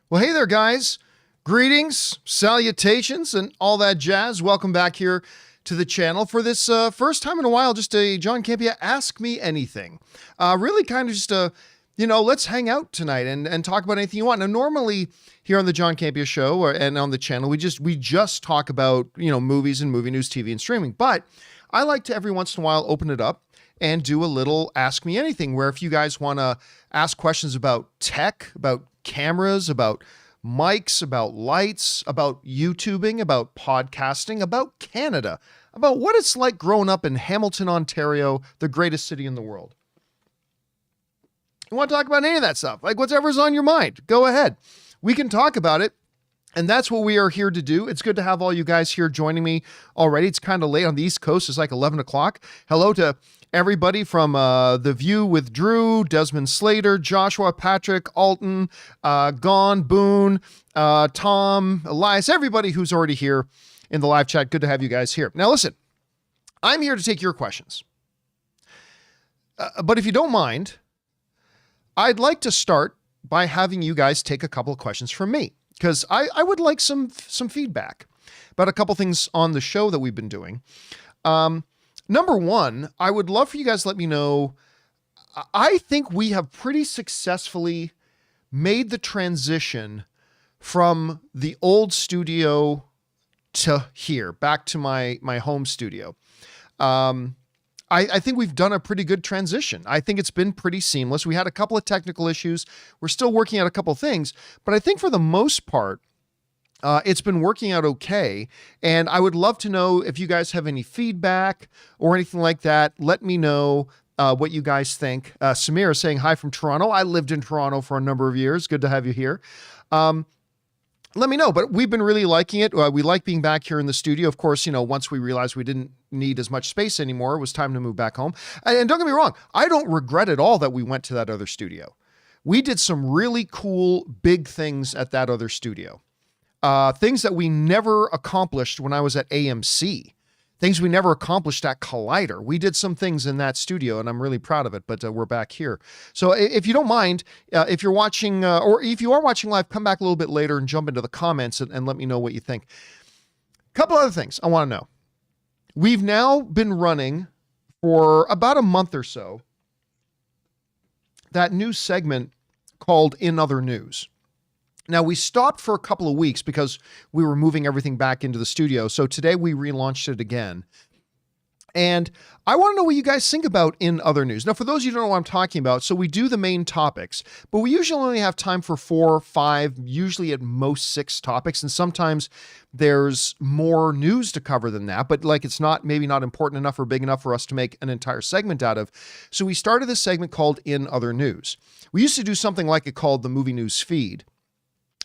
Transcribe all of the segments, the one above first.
Well, hey there, guys. Greetings, salutations, and all that jazz. Welcome back here to the channel for this first time in a while, just a John Campea Ask Me Anything. Really kind of just let's hang out tonight and talk about anything you want. Now, normally here on the John Campea Show and on the channel, we just talk about, movies and movie news, TV and streaming. But I like to every once in a while open it up and do a little Ask Me Anything, where if you guys want to ask questions about tech, about cameras, about mics, about lights, about YouTubing, about podcasting, about Canada, about what it's like growing up in Hamilton, Ontario, the greatest city in the world. You want to talk about any of that stuff, like whatever's on your mind, go ahead. We can talk about it. And that's what we are here to do. It's good to have all you guys here joining me already. It's kind of late on the East Coast. It's like 11 o'clock. Hello to everybody from The View with Drew, Desmond Slater, Joshua, Patrick, Alton, Gon, Boone, Tom, Elias, everybody who's already here in the live chat. Good to have you guys here. Now, listen, I'm here to take your questions. But if you don't mind, I'd like to start by having you guys take a couple of questions from me, because I would like some feedback about a couple things on the show that we've been doing. Number one, I would love for you guys to let me know, I think we have pretty successfully made the transition from the old studio to here, back to my home studio. I think we've done a pretty good transition. I think it's been pretty seamless. We had a couple of technical issues. We're still working out a couple of things, but I think for the most part, it's been working out okay. And I would love to know if you guys have any feedback or anything like that. Let me know what you guys think. Samir is saying hi from Toronto. I lived in Toronto for a number of years. Good to have you here. Let me know, but we've been really liking it. We like being back here in the studio. Of course, once we realized we didn't need as much space anymore, it was time to move back home. And don't get me wrong, I don't regret at all that we went to that other studio. We did some really cool, big things at that other studio. Things that we never accomplished when I was at AMC. Things we never accomplished at Collider. We did some things in that studio, and I'm really proud of it, but we're back here. So if you don't mind, if you're watching, or if you are watching live, come back a little bit later and jump into the comments and let me know what you think. A couple other things I want to know. We've now been running for about a month or so that new segment called In Other News. Now, we stopped for a couple of weeks because we were moving everything back into the studio. So today we relaunched it again. And I want to know what you guys think about In Other News. Now, for those of you who don't know what I'm talking about, so we do the main topics, but we usually only have time for 4 or 5, usually at most 6 topics. And sometimes there's more news to cover than that, but it's maybe not important enough or big enough for us to make an entire segment out of. So we started this segment called In Other News. We used to do something like it called the Movie News Feed.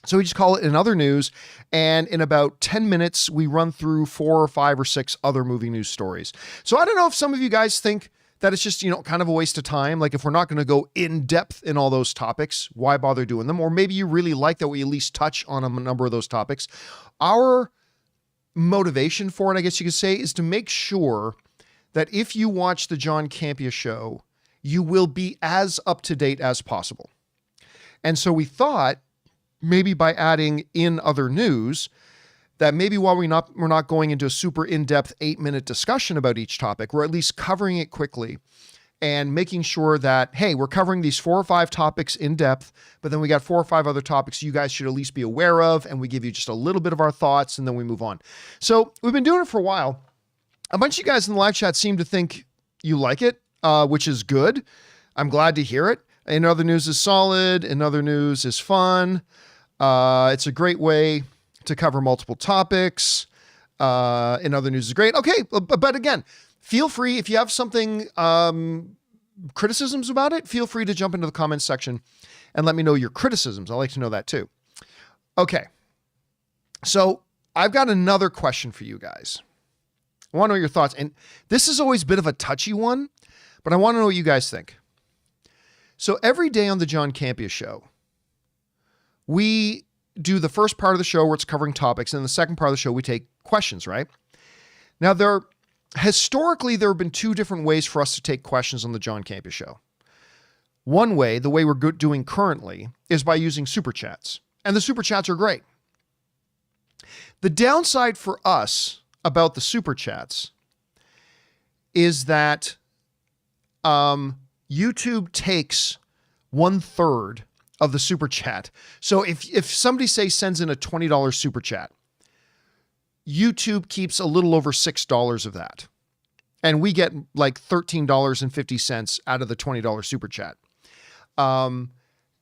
So we just call it In Other News, and in about 10 minutes, we run through 4 or 5 or 6 other movie news stories. So I don't know if some of you guys think that it's just, kind of a waste of time. Like, if we're not going to go in depth in all those topics, why bother doing them? Or maybe you really like that we at least touch on a number of those topics. Our motivation for it, I guess you could say, is to make sure that if you watch the John Campea Show, you will be as up to date as possible. And so we thought, maybe by adding In Other News, that maybe while we're not going into a super in-depth 8-minute discussion about each topic, we're at least covering it quickly and making sure that, hey, we're covering these 4 or 5 topics in depth, but then we got 4 or 5 other topics you guys should at least be aware of, and we give you just a little bit of our thoughts, and then we move on. So we've been doing it for a while. A bunch of you guys in the live chat seem to think you like it, which is good. I'm glad to hear it. In Other News is solid. In Other News is fun. It's a great way to cover multiple topics. In Other News is great. Okay, but again, feel free, if you have something, criticisms about it, feel free to jump into the comments section and let me know your criticisms. I'd like to know that too. Okay, so I've got another question for you guys. I want to know your thoughts. And this is always a bit of a touchy one, but I want to know what you guys think. So every day on the John Campea Show, we do the first part of the show where it's covering topics, and in the second part of the show, we take questions, right? Now, historically, there have been 2 different ways for us to take questions on the John Campea Show. One way, the way we're doing currently, is by using super chats. And the super chats are great. The downside for us about the super chats is that YouTube takes 1/3 of the super chat. So if somebody, say, sends in a $20 super chat, YouTube keeps a little over $6 of that. And we get like $13.50 out of the $20 super chat.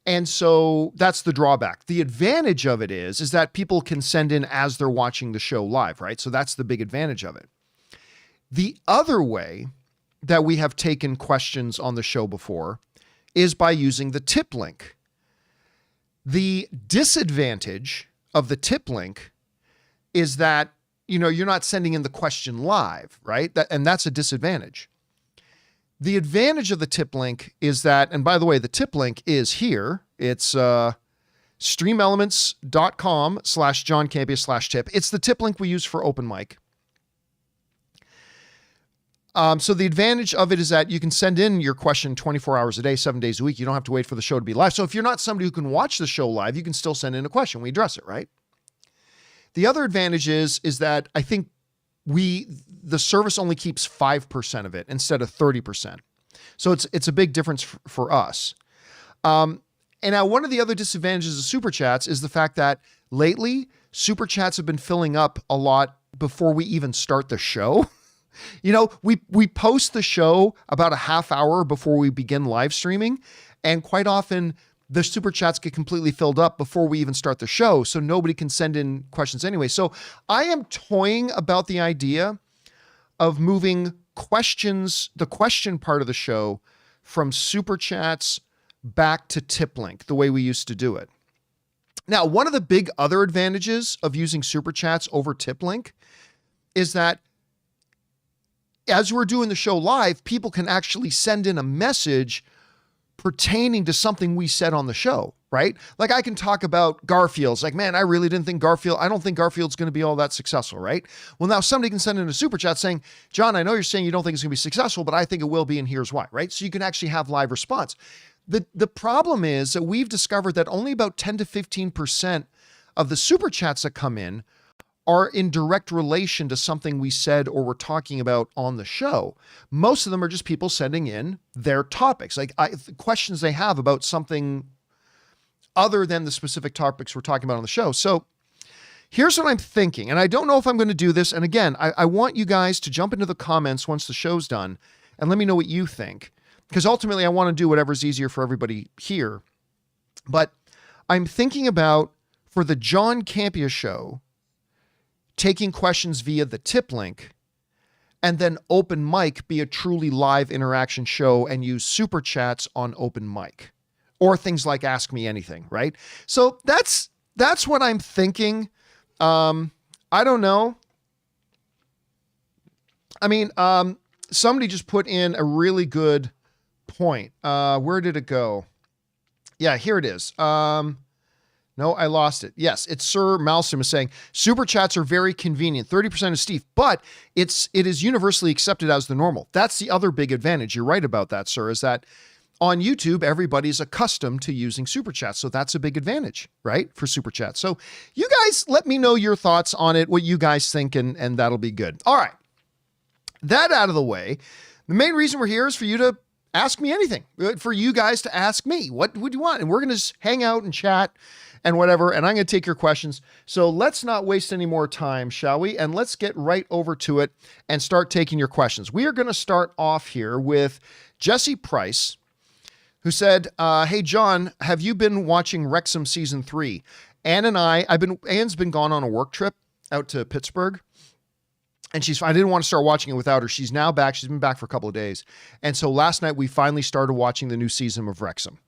And so that's the drawback. The advantage of it is that people can send in as they're watching the show live, right? So that's the big advantage of it. The other way that we have taken questions on the show before is by using the Tiplink. The disadvantage of the Tiplink is that, you're not sending in the question live, right? And that's a disadvantage. The advantage of the Tiplink is that, and by the way, the Tiplink is here. It's streamelements.com/John Campea/tip. It's the Tiplink we use for open mic. So the advantage of it is that you can send in your question 24 hours a day, 7 days a week. You don't have to wait for the show to be live. So if you're not somebody who can watch the show live, you can still send in a question. We address it, right? The other advantage is that I think the service only keeps 5% of it instead of 30%. So it's a big difference for us. And now one of the other disadvantages of super chats is the fact that lately super chats have been filling up a lot before we even start the show. We post the show about a half hour before we begin live streaming, and quite often the super chats get completely filled up before we even start the show, so nobody can send in questions anyway. So I am toying about the idea of moving questions, the question part of the show, from super chats back to Tiplink, the way we used to do it. Now, one of the big other advantages of using super chats over Tiplink is that as we're doing the show live, people can actually send in a message pertaining to something we said on the show, right? Like I can talk about Garfield's, like, man, I really didn't think I don't think Garfield's going to be all that successful, right? Well, now somebody can send in a super chat saying, John, I know you're saying you don't think it's going to be successful, but I think it will be, and here's why, right? So you can actually have live response. The problem is that we've discovered that only about 10 to 15% of the super chats that come in are in direct relation to something we said or we're talking about on the show. Most of them are just people sending in their topics, like questions they have about something other than the specific topics we're talking about on the show. So here's what I'm thinking, and I don't know if I'm going to do this. And again, I want you guys to jump into the comments once the show's done and let me know what you think, because ultimately I want to do whatever's easier for everybody here. But I'm thinking about, for the John Campea Show, taking questions via the Tiplink, and then open mic be a truly live interaction show and use super chats on open mic, or things like Ask Me Anything, right? So that's what I'm thinking. I don't know. I mean, somebody just put in a really good point. Where did it go? Yeah, here it is. No, I lost it. Yes, it's Sir Malcolm is saying, super chats are very convenient. 30% is Steve, but it is universally accepted as the normal. That's the other big advantage. You're right about that, sir, is that on YouTube, everybody's accustomed to using super chats. So that's a big advantage, right, for super chats. So you guys let me know your thoughts on it, what you guys think, and that'll be good. All right. That out of the way, the main reason we're here is for you to ask me anything, for you guys to ask me. What would you want? And we're going to just hang out and chat and whatever, and I'm going to take your questions. So let's not waste any more time, shall we? And let's get right over to it and start taking your questions. We are going to start off here with Jesse Price, who said, hey, John, have you been watching Wrexham Season 3? Anne's been gone on a work trip out to Pittsburgh, and I didn't want to start watching it without her. She's now back. She's been back for a couple of days. And so last night we finally started watching the new season of Wrexham.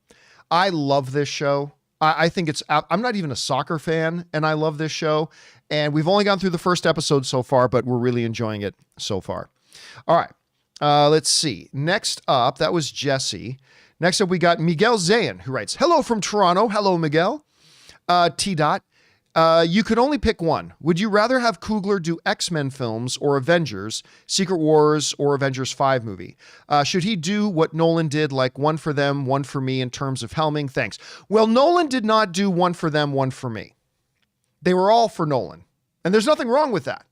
I love this show. I think I'm not even a soccer fan, and I love this show. And we've only gone through the first episode so far, but we're really enjoying it so far. All right. Let's see. Next up, that was Jesse. Next up, we got Miguel Zayan, who writes, hello from Toronto. Hello, Miguel. T. Dot. You could only pick one. Would you rather have Coogler do X-Men films or Avengers, Secret Wars or Avengers 5 movie? Should he do what Nolan did, like one for them, one for me in terms of helming? Thanks. Well, Nolan did not do one for them, one for me. They were all for Nolan. And there's nothing wrong with that.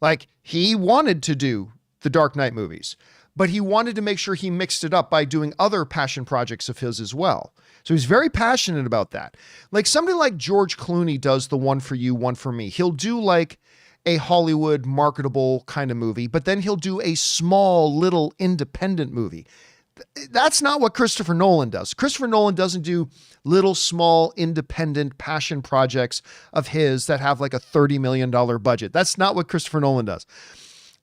Like, he wanted to do the Dark Knight movies, but he wanted to make sure he mixed it up by doing other passion projects of his as well. So he's very passionate about that. Like somebody like George Clooney does the one for you, one for me. He'll do like a Hollywood marketable kind of movie, but then he'll do a small little independent movie. That's not what Christopher Nolan does. Christopher Nolan doesn't do little small independent passion projects of his that have like a $30 million budget. That's not what Christopher Nolan does.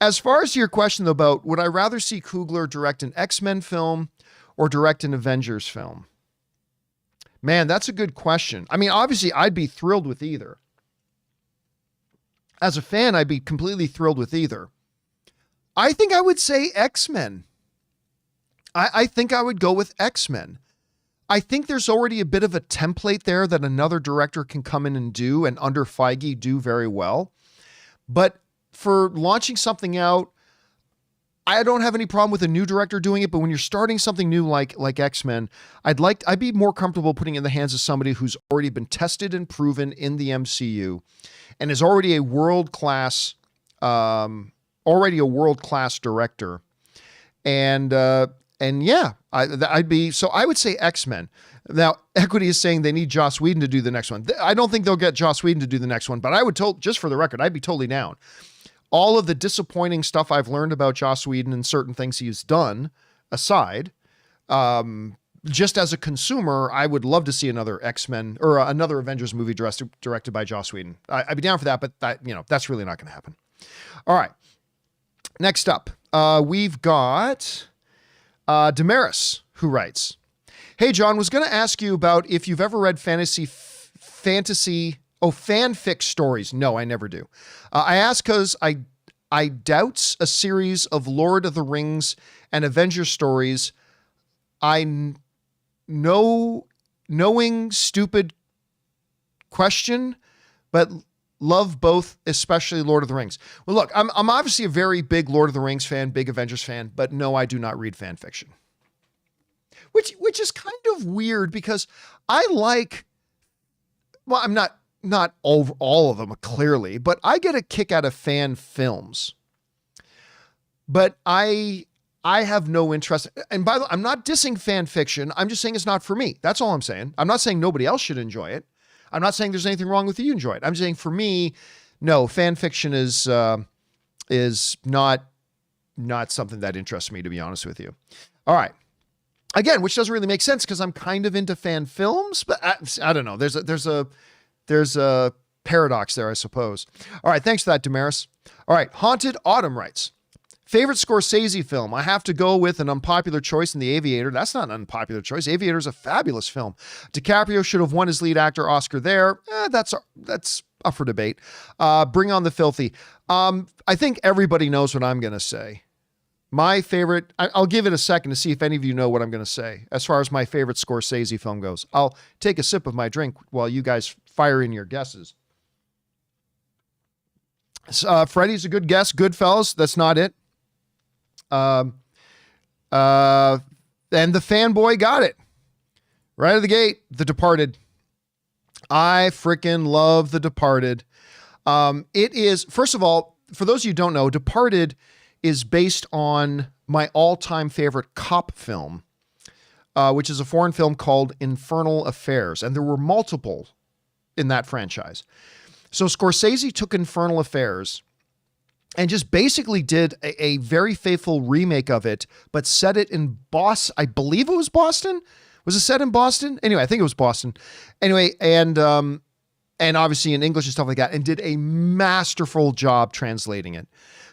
As far as your question though, about would I rather see Coogler direct an X-Men film or direct an Avengers film? Man, that's a good question. I mean, obviously, I'd be thrilled with either. As a fan, I'd be completely thrilled with either. I think I would say X-Men. I think I would go with X-Men. I think there's already a bit of a template there that another director can come in and do, and under Feige do very well. But for launching something out, I don't have any problem with a new director doing it, but when you're starting something new like X-Men, I'd be more comfortable putting it in the hands of somebody who's already been tested and proven in the MCU and is already a world-class director. And yeah, I would say X-Men. Now, Equity is saying they need Joss Whedon to do the next one. I don't think they'll get Joss Whedon to do the next one, but just for the record, I'd be totally down. All of the disappointing stuff I've learned about Joss Whedon and certain things he's done aside, just as a consumer, I would love to see another X-Men or another Avengers movie directed by Joss Whedon. I'd be down for that, but that's really not going to happen. All right. Next up, we've got Damaris, who writes, "Hey, John, was going to ask you about if you've ever read fanfic stories. No, I never do. I ask because I doubts a series of Lord of the Rings and Avengers stories. Knowing stupid question, but love both, especially Lord of the Rings. Well, look, I'm obviously a very big Lord of the Rings fan, big Avengers fan, but no, I do not read fan fiction. Which is kind of weird because I'm not all of them clearly, but I get a kick out of fan films. But I have no interest. And by the way, I'm not dissing fan fiction. I'm just saying it's not for me. That's all I'm saying. I'm not saying nobody else should enjoy it. I'm not saying there's anything wrong with you enjoy it. I'm saying for me, no, fan fiction is not something that interests me, to be honest with you. All right. Again, which doesn't really make sense because I'm kind of into fan films, but I don't know. There's a paradox there, I suppose. All right. Thanks for that, Damaris. All right. Haunted Autumn writes, favorite Scorsese film? I have to go with an unpopular choice in The Aviator. That's not an unpopular choice. Aviator is a fabulous film. DiCaprio should have won his lead actor Oscar there. That's up for debate. Bring on the Filthy. I think everybody knows what I'm going to say. My favorite, I'll give it a second to see if any of you know what I'm going to say as far as my favorite Scorsese film goes. I'll take a sip of my drink while you guys fire in your guesses. Freddie's a good guess. Goodfellas. That's not it. And the fanboy got it right out of the gate. The Departed. I freaking love The Departed. It is, first of all, for those of you who don't know, Departed is based on my all-time favorite cop film, which is a foreign film called Infernal Affairs. And there were multiple in that franchise. So Scorsese took Infernal Affairs and just basically did a very faithful remake of it, but set it in Boston. I believe it was Boston. Was it set in Boston? Anyway, I think it was Boston. Anyway, and obviously in English and stuff like that, and did a masterful job translating it.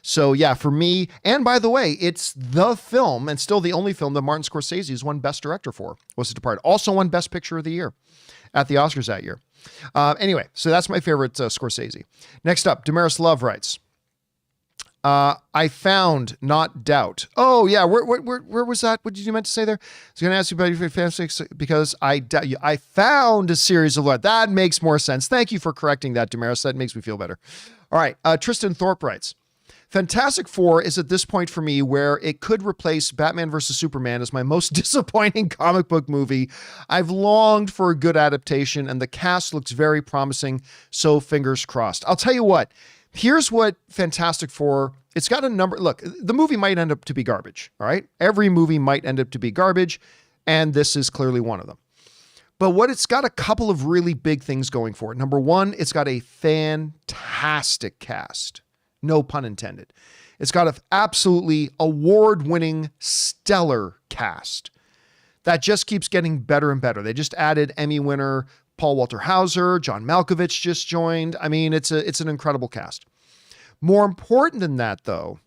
So yeah, for me, and by the way, it's the film and still the only film that Martin Scorsese has won Best Director for, was The Departed. Also won Best Picture of the Year at the Oscars that year. Anyway, so that's my favorite Scorsese. Next up, Damaris Love writes, I found, not doubt. Oh yeah, where was that? What did you meant to say there? I was going to ask you about your fanfics because I doubt you. I found a series of that makes more sense. Thank you for correcting that, Damaris. That makes me feel better. All right, Tristan Thorpe writes, Fantastic Four is at this point for me where it could replace Batman vs. Superman as my most disappointing comic book movie. I've longed for a good adaptation and the cast looks very promising, so fingers crossed. I'll tell you what, here's what Fantastic Four, it's got a number. Look, the movie might end up to be garbage, all right? Every movie might end up to be garbage, and this is clearly one of them. But what it's got a couple of really big things going for it. Number one, it's got a fantastic cast. No pun intended. It's got an absolutely award-winning, stellar cast that just keeps getting better and better. They just added Emmy winner Paul Walter Hauser, John Malkovich just joined. I mean, it's an incredible cast. More important than that, though,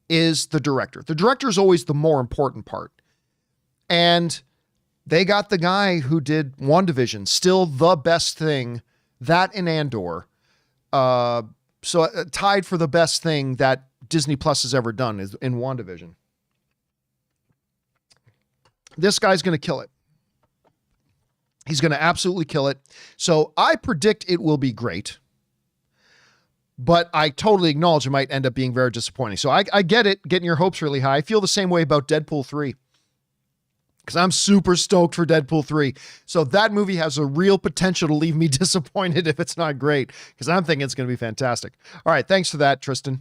is the director. The director is always the more important part. And they got the guy who did WandaVision, still the best thing, that in Andor. So tied for the best thing that Disney Plus has ever done is in WandaVision. This guy's going to kill it. He's going to absolutely kill it. So I predict it will be great, but I totally acknowledge it might end up being very disappointing. So I get it, getting your hopes really high. I feel the same way about Deadpool 3. Because I'm super stoked for Deadpool 3. So that movie has a real potential to leave me disappointed if it's not great. Because I'm thinking it's going to be fantastic. All right, thanks for that, Tristan.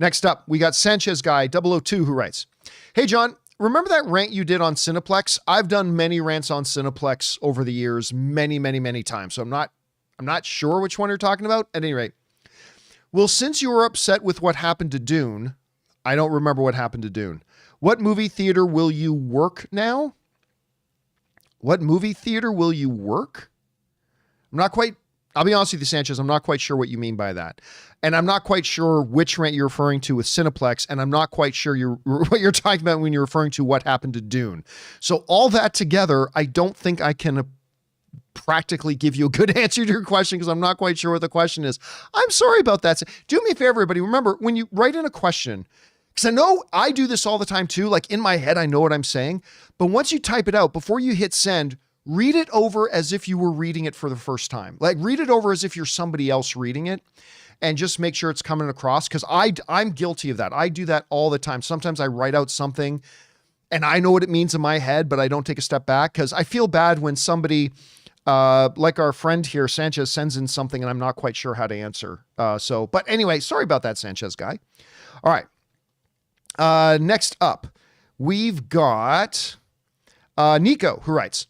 Next up, we got Sanchez Guy 002 who writes, Hey, John, remember that rant you did on Cineplex? I've done many rants on Cineplex over the years, many, many, many times. So I'm not sure which one you're talking about. At any rate, well, since you were upset with what happened to Dune, I don't remember what happened to Dune. What movie theater will you work now? What movie theater will you work? I'll be honest with you, Sanchez, I'm not quite sure what you mean by that. And I'm not quite sure which rant you're referring to with Cineplex, and I'm not quite sure what you're talking about when you're referring to what happened to Dune. So all that together, I don't think I can practically give you a good answer to your question because I'm not quite sure what the question is. I'm sorry about that. Do me a favor, everybody. Remember, when you write in a question, because I know I do this all the time too, like in my head, I know what I'm saying. But once you type it out, before you hit send, read it over as if you were reading it for the first time. Like read it over as if you're somebody else reading it and just make sure it's coming across. Because I'm guilty of that. I do that all the time. Sometimes I write out something and I know what it means in my head, but I don't take a step back because I feel bad when somebody like our friend here, Sanchez, sends in something and I'm not quite sure how to answer. But anyway, sorry about that, Sanchez guy. All right. Next up, we've got Nico, who writes,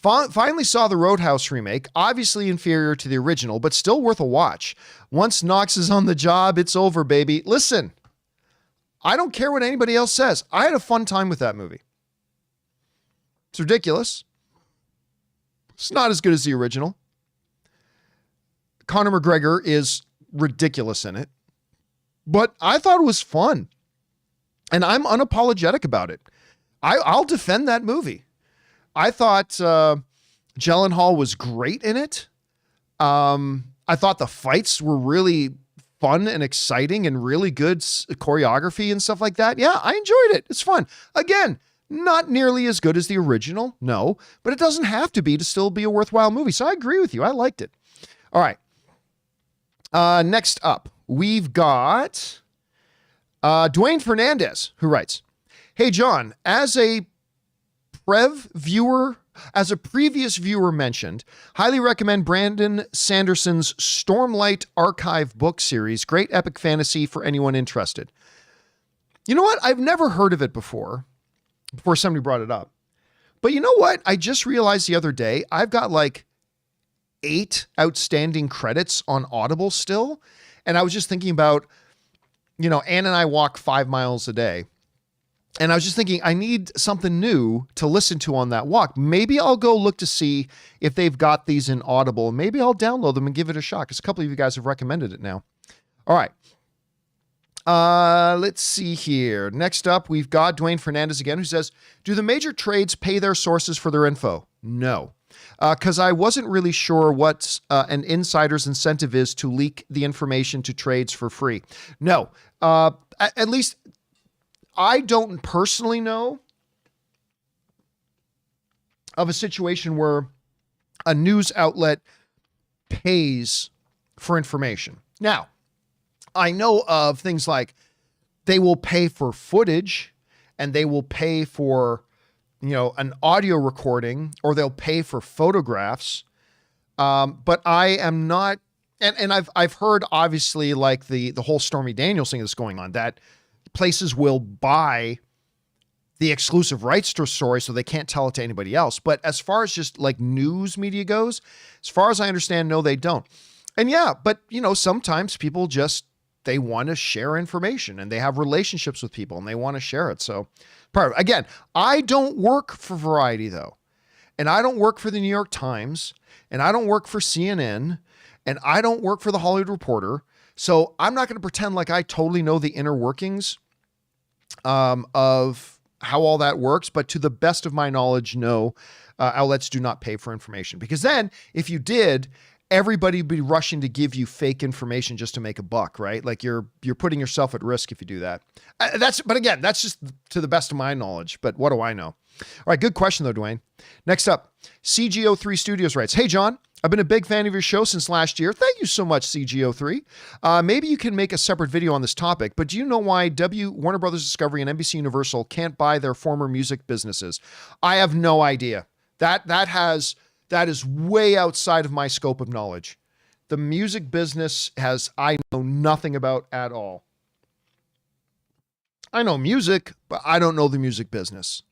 finally saw the Roadhouse remake, obviously inferior to the original, but still worth a watch. Once Knox is on the job, it's over, baby. Listen, I don't care what anybody else says. I had a fun time with that movie. It's ridiculous. It's not as good as the original. Conor McGregor is ridiculous in it, but I thought it was fun. And I'm unapologetic about it. I'll defend that movie. I thought Gyllenhaal was great in it. I thought the fights were really fun and exciting and really good choreography and stuff like that. Yeah, I enjoyed it. It's fun. Again, not nearly as good as the original, no, but it doesn't have to be to still be a worthwhile movie. So I agree with you. I liked it. All right. Next up, we've got Dwayne Fernandez, who writes, Hey, John, as a previous viewer mentioned, highly recommend Brandon Sanderson's Stormlight Archive book series. Great epic fantasy for anyone interested. You know what? I've never heard of it before somebody brought it up. But you know what? I just realized the other day, I've got like 8 outstanding credits on Audible still. And I was just thinking about, Ann and I walk 5 miles a day. And I was just thinking, I need something new to listen to on that walk. Maybe I'll go look to see if they've got these in Audible. Maybe I'll download them and give it a shot because a couple of you guys have recommended it now. All right. Let's see here. Next up, we've got Dwayne Fernandez again, who says, do the major trades pay their sources for their info? No. because I wasn't really sure what an insider's incentive is to leak the information to trades for free. No, at least I don't personally know of a situation where a news outlet pays for information. Now, I know of things like they will pay for footage and they will pay for, an audio recording, or they'll pay for photographs. But I am not, and I've heard obviously like the whole Stormy Daniels thing that's going on, that places will buy the exclusive rights to a story so they can't tell it to anybody else. But as far as just like news media goes, as far as I understand, no, they don't. And yeah, but sometimes people they want to share information and they have relationships with people and they want to share it. So again, I don't work for Variety though. And I don't work for the New York Times, and I don't work for CNN, and I don't work for the Hollywood Reporter. So I'm not going to pretend like I totally know the inner workings of how all that works. But to the best of my knowledge, no, outlets do not pay for information, because then if you did, everybody would be rushing to give you fake information just to make a buck, right? Like you're putting yourself at risk if you do that. But again, that's just to the best of my knowledge. But what do I know? All right, good question though, Dwayne. Next up, CG3 Studios writes, "Hey John, I've been a big fan of your show since last year. Thank you so much, CG3. Maybe you can make a separate video on this topic, but do you know why Warner Brothers Discovery and NBC Universal can't buy their former music businesses?" I have no idea. That is way outside of my scope of knowledge. The music business I know nothing about at all. I know music, but I don't know the music business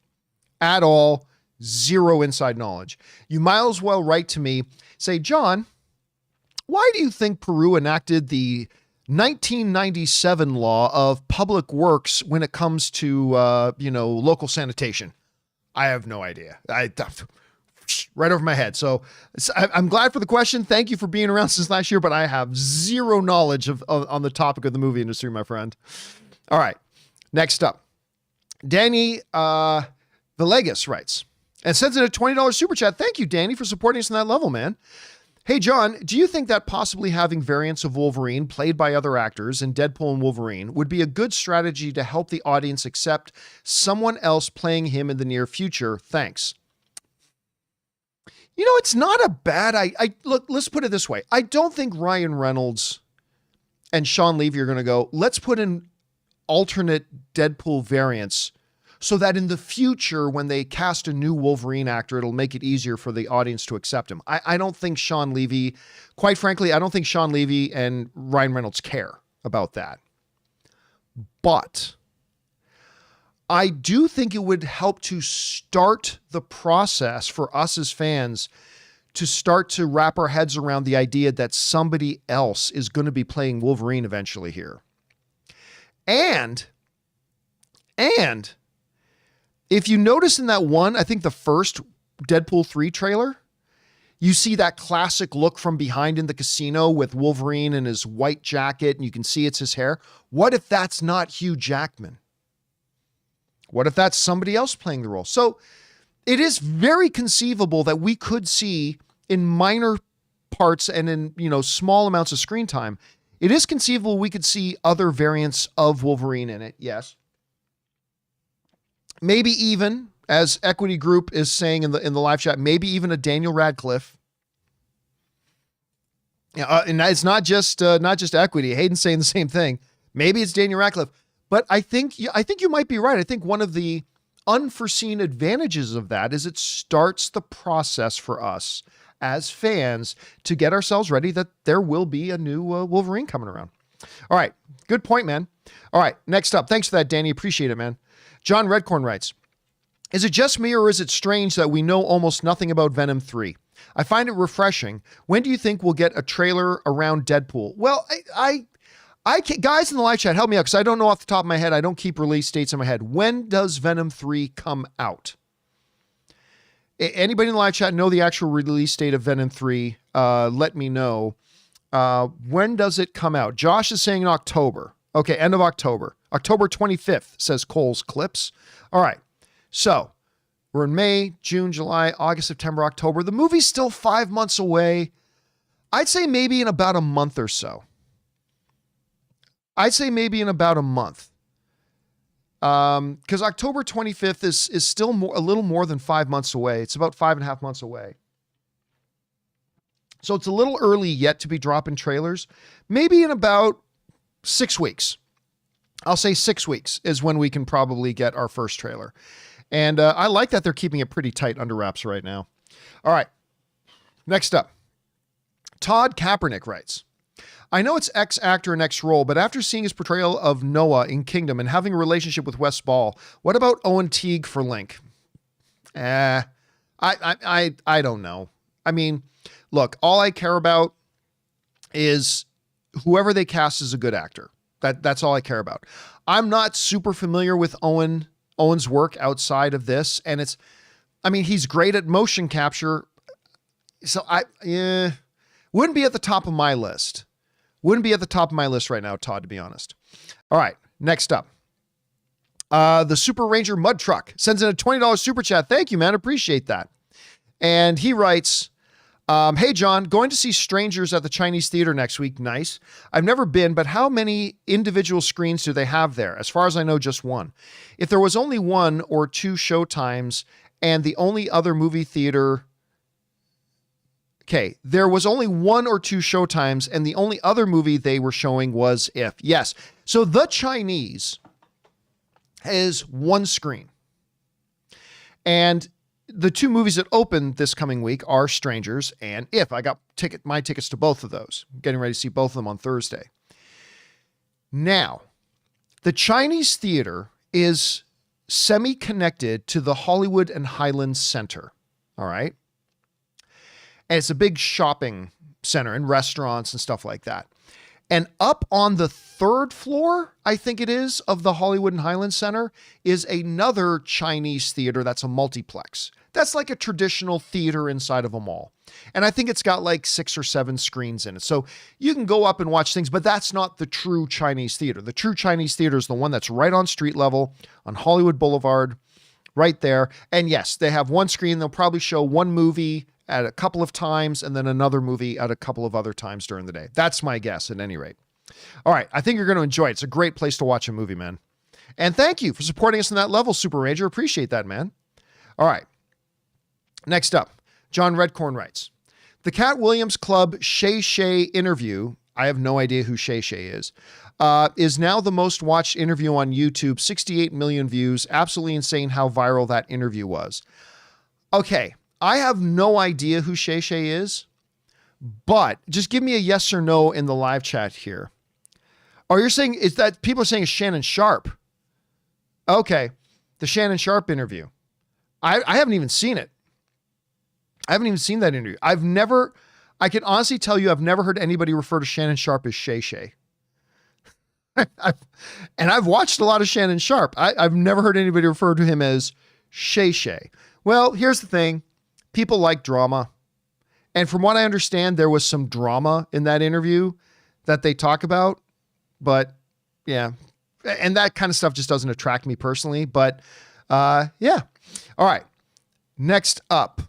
at all. Zero inside knowledge. You might as well write to me, say, "John, why do you think Peru enacted the 1997 law of public works when it comes to, local sanitation?" I have no idea. Right over my head. So I'm glad for the question. Thank you for being around since last year, but I have zero knowledge on the topic of the movie industry, my friend. All right. Next up, Danny Villegas writes and sends in a $20 super chat. Thank you, Danny, for supporting us on that level, man. "Hey, John, do you think that possibly having variants of Wolverine played by other actors in Deadpool and Wolverine would be a good strategy to help the audience accept someone else playing him in the near future? Thanks." It's not a bad look, let's put it this way. I don't think Ryan Reynolds and Sean Levy are going to go, "Let's put in alternate Deadpool variants so that in the future, when they cast a new Wolverine actor, it'll make it easier for the audience to accept him." I don't think Sean Levy, quite frankly, I don't think Sean Levy and Ryan Reynolds care about that. But I do think it would help to start the process for us as fans to start to wrap our heads around the idea that somebody else is going to be playing Wolverine eventually here. And if you notice in that one, I think the first Deadpool 3 trailer, you see that classic look from behind in the casino with Wolverine in his white jacket, and you can see it's his hair. What if that's not Hugh Jackman? What if that's somebody else playing the role? So it is very conceivable that we could see in minor parts and in, small amounts of screen time, it is conceivable we could see other variants of Wolverine in it. Yes. Maybe even, as Equity Group is saying in the live chat, maybe even a Daniel Radcliffe. And it's not just Equity. Hayden's saying the same thing. Maybe it's Daniel Radcliffe. But I think you might be right. I think one of the unforeseen advantages of that is it starts the process for us as fans to get ourselves ready that there will be a new Wolverine coming around. All right. Good point, man. All right. Next up. Thanks for that, Danny. Appreciate it, man. John Redcorn writes, "Is it just me or is it strange that we know almost nothing about Venom 3? I find it refreshing. When do you think we'll get a trailer around Deadpool?" Well, I can't, guys in the live chat, help me out because I don't know off the top of my head. I don't keep release dates in my head. When does Venom 3 come out? Anybody in the live chat know the actual release date of Venom 3? Let me know. When does it come out? Josh is saying in October. Okay, end of October. October 25th, says Cole's Clips. All right. So We're in May, June, July, August, September, October. The movie's still 5 months away. I'd say maybe in about a month or so. Because October 25th is still a little more than 5 months away. It's about 5.5 months away. So it's a little early yet to be dropping trailers. Maybe in about 6 weeks. I'll say 6 weeks is when we can probably get our first trailer. And I like that they're keeping it pretty tight under wraps right now. All right. Next up. Todd Kaepernick writes, I know it's ex-actor and ex-role, but after seeing his portrayal of Noah in Kingdom and having a relationship with Wes Ball, what about Owen Teague for Link? I don't know. I mean, look, all I care about is whoever they cast is a good actor. That's all I care about. I'm not super familiar with Owen's work outside of this, and he's great at motion capture. So wouldn't be at the top of my list. Wouldn't be at the top of my list right now, Todd, to be honest. All right, next up. The Super Ranger Mud Truck sends in a $20 super chat. Thank you, man. Appreciate that. And he writes, hey, John, going to see Strangers at the Chinese Theater next week. Nice. I've never been, but how many individual screens do they have there? As far as I know, just one. If there was only 1 or 2 showtimes and the only other movie theater... Okay, there was only 1 or 2 showtimes and the only other movie they were showing was If. Yes. So the Chinese has 1 screen. And the 2 movies that open this coming week are Strangers and If. I got my tickets to both of those. I'm getting ready to see both of them on Thursday. Now, the Chinese theater is semi-connected to the Hollywood and Highlands Center. All right. And it's a big shopping center and restaurants and stuff like that. And up on the 3rd floor, I think it is, of the Hollywood and Highlands Center is another Chinese theater that's a multiplex. That's like a traditional theater inside of a mall. And I think it's got like 6 or 7 screens in it. So you can go up and watch things, but that's not the true Chinese theater. The true Chinese theater is the one that's right on street level on Hollywood Boulevard, right there. And yes, they have 1 screen. They'll probably show 1 movie at a couple of times and then another movie at a couple of other times during the day. That's my guess at any rate. All right. I think you're going to enjoy it. It's a great place to watch a movie, man. And thank you for supporting us on that level, Super Ranger. Appreciate that, man. All right. Next up, John Redcorn writes, the Cat Williams Club Shay Shay interview, I have no idea who Shay Shay is now the most watched interview on YouTube, 68 million views. Absolutely insane how viral that interview was. Okay. I have no idea who Shay Shay is, but just give me a yes or no in the live chat here. Oh, you're saying is that people are saying it's Shannon Sharpe. Okay. The Shannon Sharpe interview. I haven't even seen it. I haven't even seen that interview. I can honestly tell you, I've never heard anybody refer to Shannon Sharpe as Shay Shay. And I've watched a lot of Shannon Sharpe. I've never heard anybody refer to him as Shay Shay. Well, here's the thing. People like drama. And from what I understand, there was some drama in that interview that they talk about. But yeah, and that kind of stuff just doesn't attract me personally. But yeah. All right. Next up,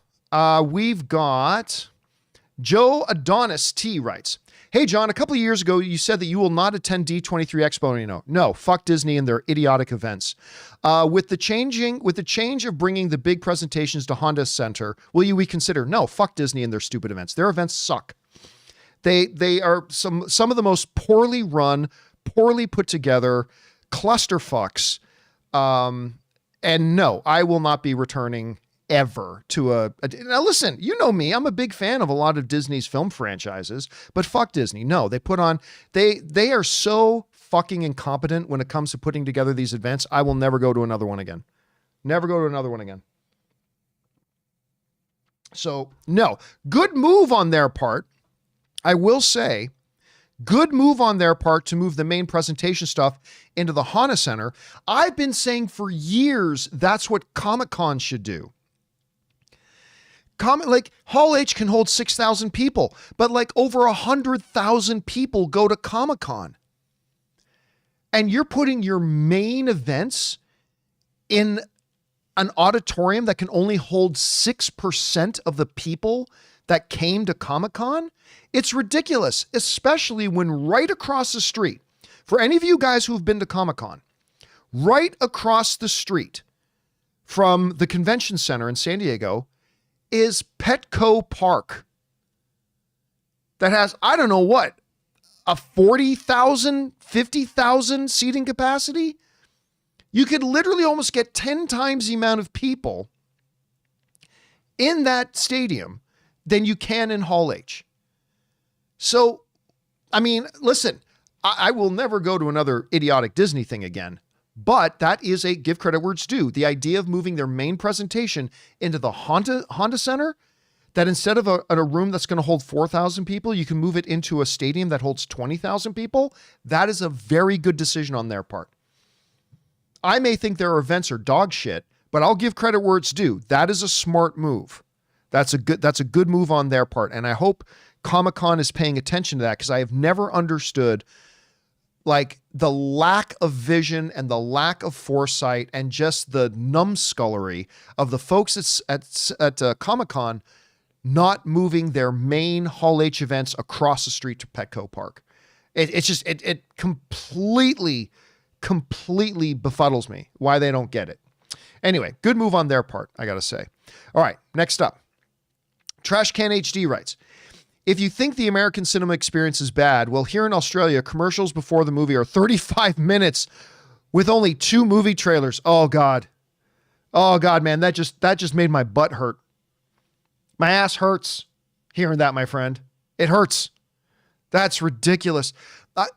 we've got Joe Adonis T writes, hey, John, a couple of years ago, you said that you will not attend D23 Expo. No, fuck Disney and their idiotic events. With the change of bringing the big presentations to Honda Center, will you reconsider? No, fuck Disney and their stupid events. Their events suck. They are some of the most poorly run, poorly put together clusterfucks. And no, I will not be returning ever to now listen, you know me, I'm a big fan of a lot of Disney's film franchises, but fuck Disney. No, they are so fucking incompetent when it comes to putting together these events. I will never go to another one again. Never go to another one again. So no, good move on their part. I will say, good move on their part to move the main presentation stuff into the HANA Center. I've been saying for years, that's what Comic-Con should do. Like Hall H can hold 6,000 people, but like over 100,000 people go to Comic-Con. And you're putting your main events in an auditorium that can only hold 6% of the people that came to Comic-Con? It's ridiculous, especially when right across the street, for any of you guys who've been to Comic-Con, right across the street from the convention center in San Diego is Petco Park that has, I don't know what, a 40,000, 50,000 seating capacity. You could literally almost get 10 times the amount of people in that stadium than you can in Hall H. So, I mean, listen, I will never go to another idiotic Disney thing again, but that is a give credit where it's due. The idea of moving their main presentation into the Honda Center, that instead of a room that's going to hold 4,000 people, you can move it into a stadium that holds 20,000 people. That is a very good decision on their part. I may think their events are dog shit, but I'll give credit where it's due. That is a smart move. That's a good move on their part. And I hope Comic-Con is paying attention to that, because I have never understood like the lack of vision and the lack of foresight and just the numbskullery of the folks at Comic-Con not moving their main Hall H events across the street to Petco Park. It completely befuddles me why they don't get it. Anyway, good move on their part, I gotta say. All right, next up. Trash Can HD writes, if you think the American cinema experience is bad, well, here in Australia, commercials before the movie are 35 minutes with only 2 movie trailers. Oh God, man, that just made my butt hurt. My ass hurts hearing that, my friend. It hurts. That's ridiculous.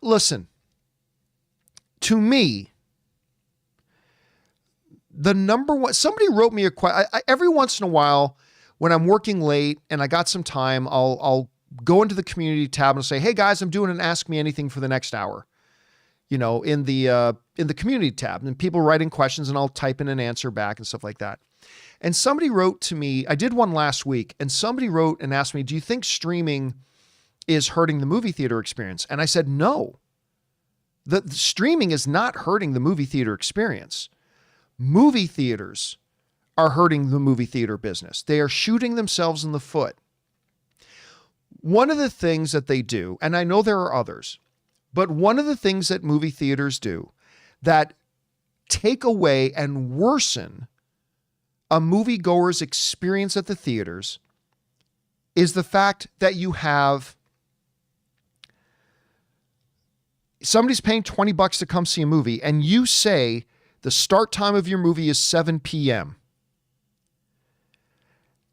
Listen, to me, the number one, somebody wrote me a question. Every once in a while, when I'm working late and I got some time, I'll go into the community tab and say, hey guys, I'm doing an Ask Me Anything for the next hour, in the community tab, and people writing questions and I'll type in an answer back and stuff like that. And somebody wrote to me, I did one last week, and somebody wrote and asked me, do you think streaming is hurting the movie theater experience? And I said, no, the streaming is not hurting the movie theater experience. Movie theaters are hurting the movie theater business. They are shooting themselves in the foot. One of the things that they do, and I know there are others, but one of the things that movie theaters do that take away and worsen a moviegoer's experience at the theaters is the fact that you have somebody's paying $20 to come see a movie, and you say the start time of your movie is 7 p.m.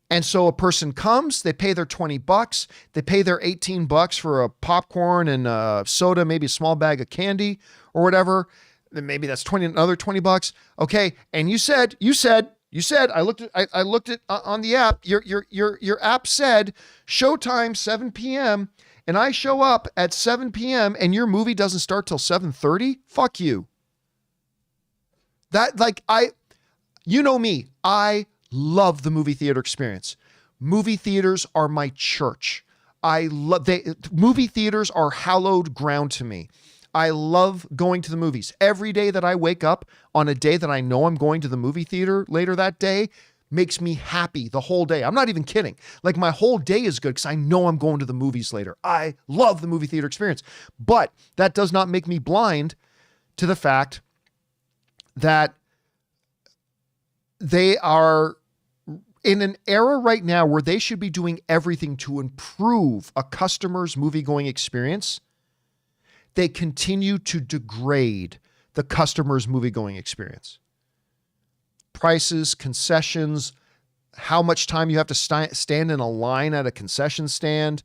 And so a person comes, they pay their $20, they pay their $18 for a popcorn and a soda, maybe a small bag of candy or whatever. Then maybe that's another $20. Okay. And you said, I looked at on the app, your app said showtime 7 p.m. and I show up at 7 p.m. and your movie doesn't start till 7:30. Fuck you. You know me, I love the movie theater experience. Movie theaters are my church. Movie theaters are hallowed ground to me. I love going to the movies. Every day that I wake up on a day that I know I'm going to the movie theater later that day makes me happy the whole day. I'm not even kidding. Like, my whole day is good because I know I'm going to the movies later. I love the movie theater experience, but that does not make me blind to the fact that they are in an era right now where they should be doing everything to improve a customer's movie-going experience. They continue to degrade the customer's movie-going experience. Prices, concessions, how much time you have to stand in a line at a concession stand,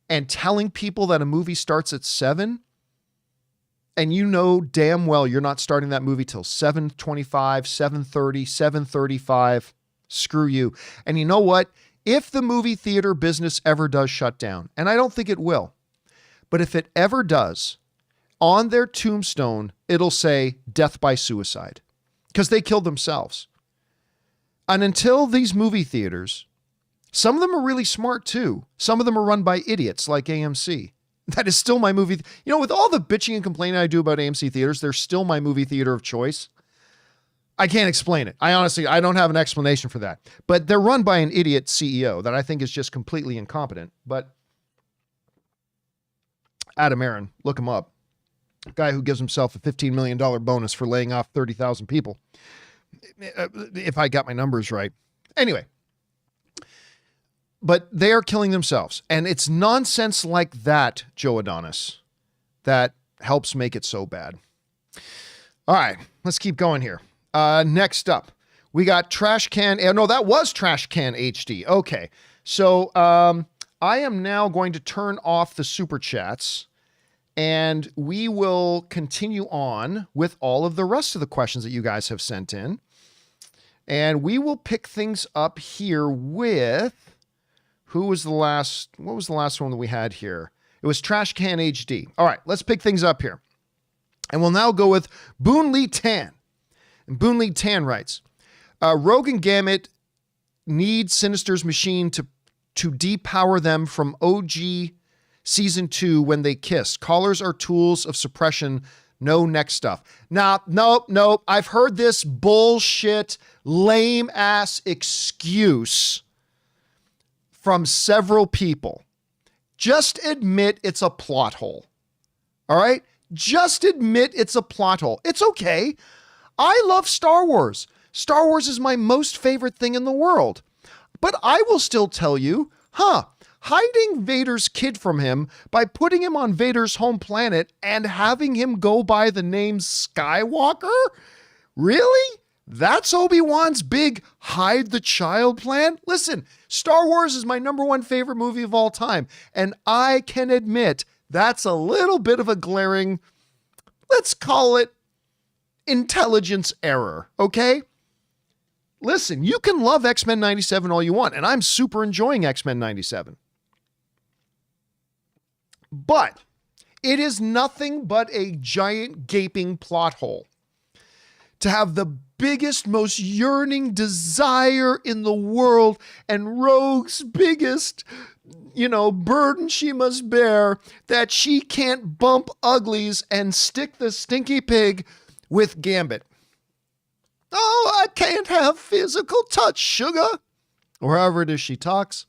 and telling people that a movie starts at 7, and you know damn well you're not starting that movie till 7:25, 7:30, 7:35. Screw you. And you know what? If the movie theater business ever does shut down, and I don't think it will, but if it ever does, on their tombstone, it'll say death by suicide, because they killed themselves. And until these movie theaters, some of them are really smart too. Some of them are run by idiots like AMC. That is still my movie. With all the bitching and complaining I do about AMC theaters, they're still my movie theater of choice. I can't explain it. I don't have an explanation for that. But they're run by an idiot CEO that I think is just completely incompetent. But Adam Aaron, look him up. Guy who gives himself a $15 million bonus for laying off 30,000 people. If I got my numbers right. Anyway. But they are killing themselves. And it's nonsense like that, Joe Adonis, that helps make it so bad. All right, let's keep going here. Next up, we got Trash Can. No, that was Trash Can HD. Okay, so I am now going to turn off the super chats, and we will continue on with all of the rest of the questions that you guys have sent in. And we will pick things up here with, what was the last one that we had here? It was Trash Can HD. All right, let's pick things up here. And we'll now go with Boon Lee Tan. And Boon Lee Tan writes, Rogue and Gambit need Sinister's machine to depower them from OG Season 2 when they kiss. Collars are tools of suppression. No next stuff. Now, nope. I've heard this bullshit, lame-ass excuse from several people. Just admit it's a plot hole. All right? Just admit it's a plot hole. It's okay. I love Star Wars. Star Wars is my most favorite thing in the world. But I will still tell you, hiding Vader's kid from him by putting him on Vader's home planet and having him go by the name Skywalker? Really? That's Obi-Wan's big hide the child plan? Listen, Star Wars is my #1 favorite movie of all time, and I can admit that's a little bit of a glaring, let's call it intelligence error, okay? Listen, you can love X-Men 97 all you want, and I'm super enjoying X-Men 97. But it is nothing but a giant gaping plot hole to have the biggest, most yearning desire in the world and Rogue's biggest, burden she must bear, that she can't bump uglies and stick the stinky pig with Gambit. Oh, I can't have physical touch, sugar. Or however it is she talks.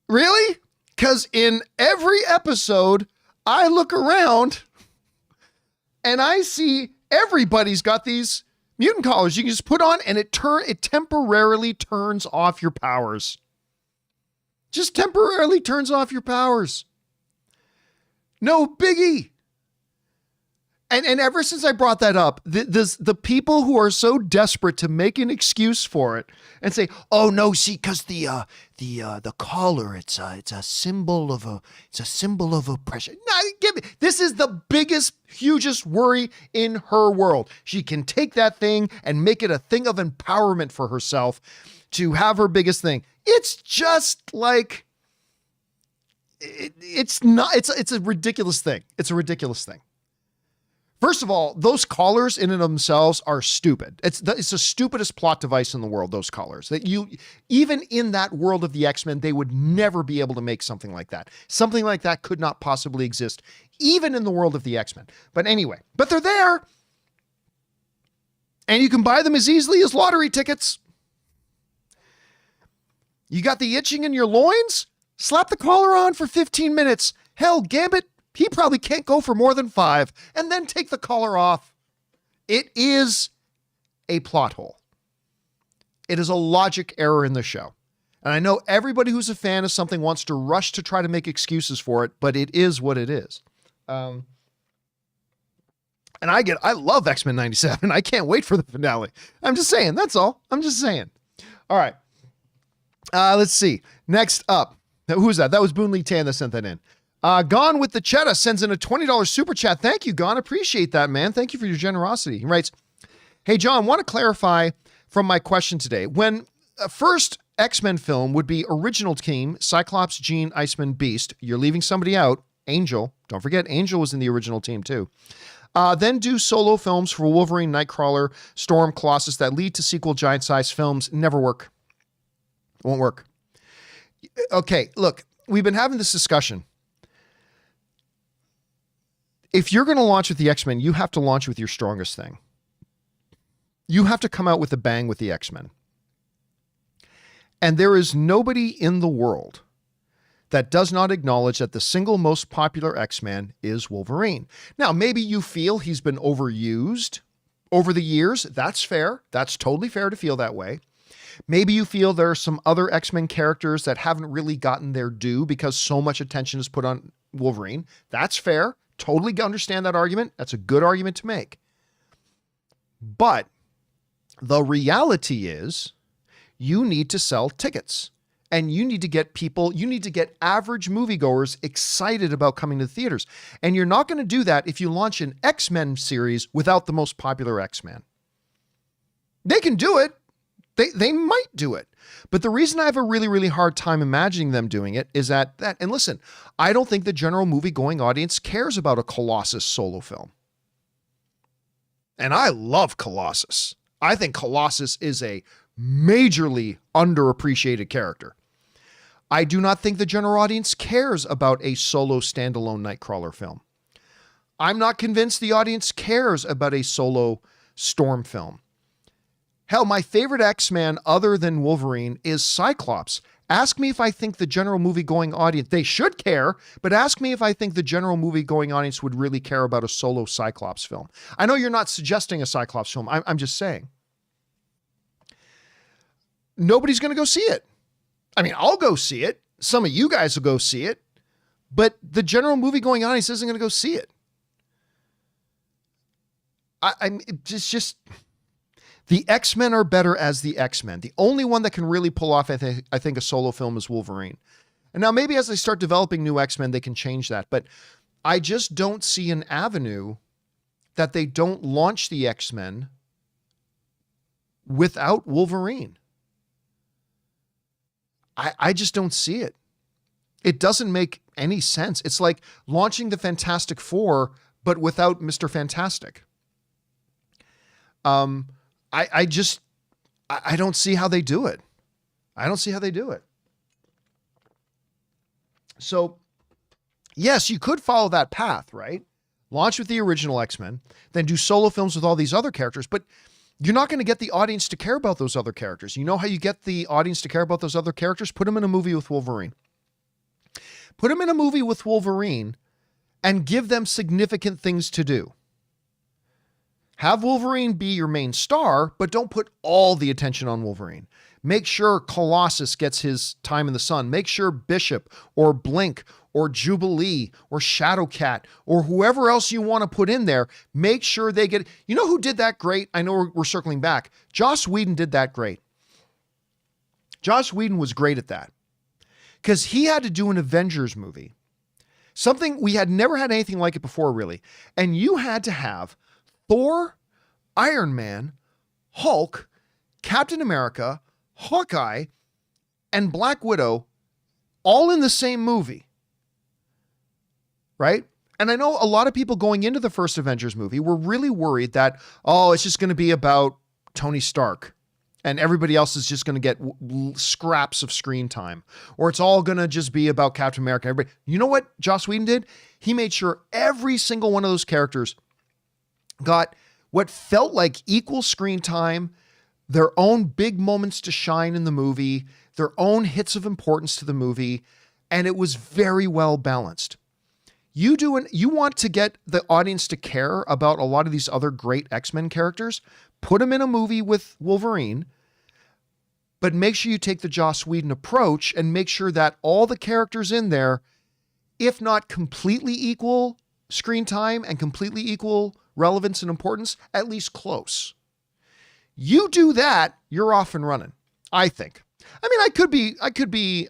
Really? Because in every episode, I look around and I see everybody's got these mutant collars you can just put on, and it temporarily turns off your powers. Just temporarily turns off your powers. No biggie. And ever since I brought that up, the people who are so desperate to make an excuse for it and say, "Oh no, see, because the collar, it's a symbol of oppression." No, this is the biggest, hugest worry in her world. She can take that thing and make it a thing of empowerment for herself to have her biggest thing. It's just like it's a ridiculous thing. It's a ridiculous thing. First of all, those collars in and of themselves are stupid. It's the stupidest plot device in the world, those collars. That even in that world of the X-Men, they would never be able to make something like that. Something like that could not possibly exist, even in the world of the X-Men. But anyway, they're there. And you can buy them as easily as lottery tickets. You got the itching in your loins? Slap the collar on for 15 minutes. Hell, Gambit, he probably can't go for more than 5, and then take the collar off. It is a plot hole. It is a logic error in the show. And I know everybody who's a fan of something wants to rush to try to make excuses for it, but it is what it is. And I love X-Men 97. I can't wait for the finale. I'm just saying, that's all. I'm just saying. All right. Let's see. Next up. Now, who's that? That was Boon Lee Tan that sent that in. Gone with the Cheddar sends in a $20 super chat. Thank you, Gone. Appreciate that, man. Thank you for your generosity. He writes, "Hey, John, want to clarify from my question today. When a first X-Men film would be original team, Cyclops, Jean, Iceman, Beast. You're leaving somebody out. Angel. Don't forget, Angel was in the original team, too. Then do solo films for Wolverine, Nightcrawler, Storm, Colossus that lead to sequel giant-sized films. Never work. It won't work. Okay, look, we've been having this discussion. If you're going to launch with the X-Men, you have to launch with your strongest thing. you have to come out with a bang with the X-Men. And there is nobody in the world that does not acknowledge that the single most popular X-Man is Wolverine. Now, maybe you feel he's been overused over the years. That's fair. That's totally fair to feel that way. Maybe you feel there are some other X-Men characters that haven't really gotten their due because so much attention is put on Wolverine. That's fair. Totally understand that argument. That's a good argument to make. But the reality is you need to sell tickets. And you need to get people, you need to get average moviegoers excited about coming to the theaters. And you're not going to do that if you launch an X-Men series without the most popular X-Men. They can do it. They might do it. But the reason I have a really, really hard time imagining them doing it is that, and listen, I don't think the general movie-going audience cares about a Colossus solo film. And I love Colossus. I think Colossus is a majorly underappreciated character. I do not think the general audience cares about a solo standalone Nightcrawler film. I'm not convinced the audience cares about a solo Storm film. Hell, my favorite X-Man other than Wolverine is Cyclops. Ask me if I think the general movie-going audience, they should care, but ask me if I think the general movie-going audience would really care about a solo Cyclops film. I know you're not suggesting a Cyclops film. I'm just saying. Nobody's going to go see it. I mean, I'll go see it. Some of you guys will go see it, but the general movie-going audience isn't going to go see it. It's just the X-Men are better as the X-Men. The only one that can really pull off, I think, a solo film is Wolverine. And now maybe as they start developing new X-Men, they can change that. But I just don't see an avenue that they don't launch the X-Men without Wolverine. I just don't see it. It doesn't make any sense. It's like launching the Fantastic Four, but without Mr. Fantastic. I don't see how they do it. I don't see how they do it. So, yes, you could follow that path, right? Launch with the original X-Men, then do solo films with all these other characters, but you're not going to get the audience to care about those other characters. You know how you get the audience to care about those other characters? Put them in a movie with Wolverine. Put them in a movie with Wolverine and give them significant things to do. Have Wolverine be your main star, but don't put all the attention on Wolverine. Make sure Colossus gets his time in the sun. Make sure Bishop or Blink or Jubilee or Shadowcat or whoever else you want to put in there, make sure they get... You know who did that great? I know we're circling back. Joss Whedon did that great. Joss Whedon was great at that because he had to do an Avengers movie. Something we had never had anything like it before, really. And you had to have Thor, Iron Man, Hulk, Captain America, Hawkeye, and Black Widow all in the same movie. Right? And I know a lot of people going into the first Avengers movie were really worried that, oh, it's just going to be about Tony Stark and everybody else is just going to get scraps of screen time, or it's all going to just be about Captain America. Everybody, you know what Joss Whedon did? He made sure every single one of those characters got what felt like equal screen time, their own big moments to shine in the movie, their own hits of importance to the movie, and it was very well balanced. You want to get the audience to care about a lot of these other great X-Men characters, put them in a movie with Wolverine, but make sure you take the Joss Whedon approach and make sure that all the characters in there, if not completely equal screen time and completely equal relevance and importance, at least close. You do that, you're off and running, I think. I mean, I could be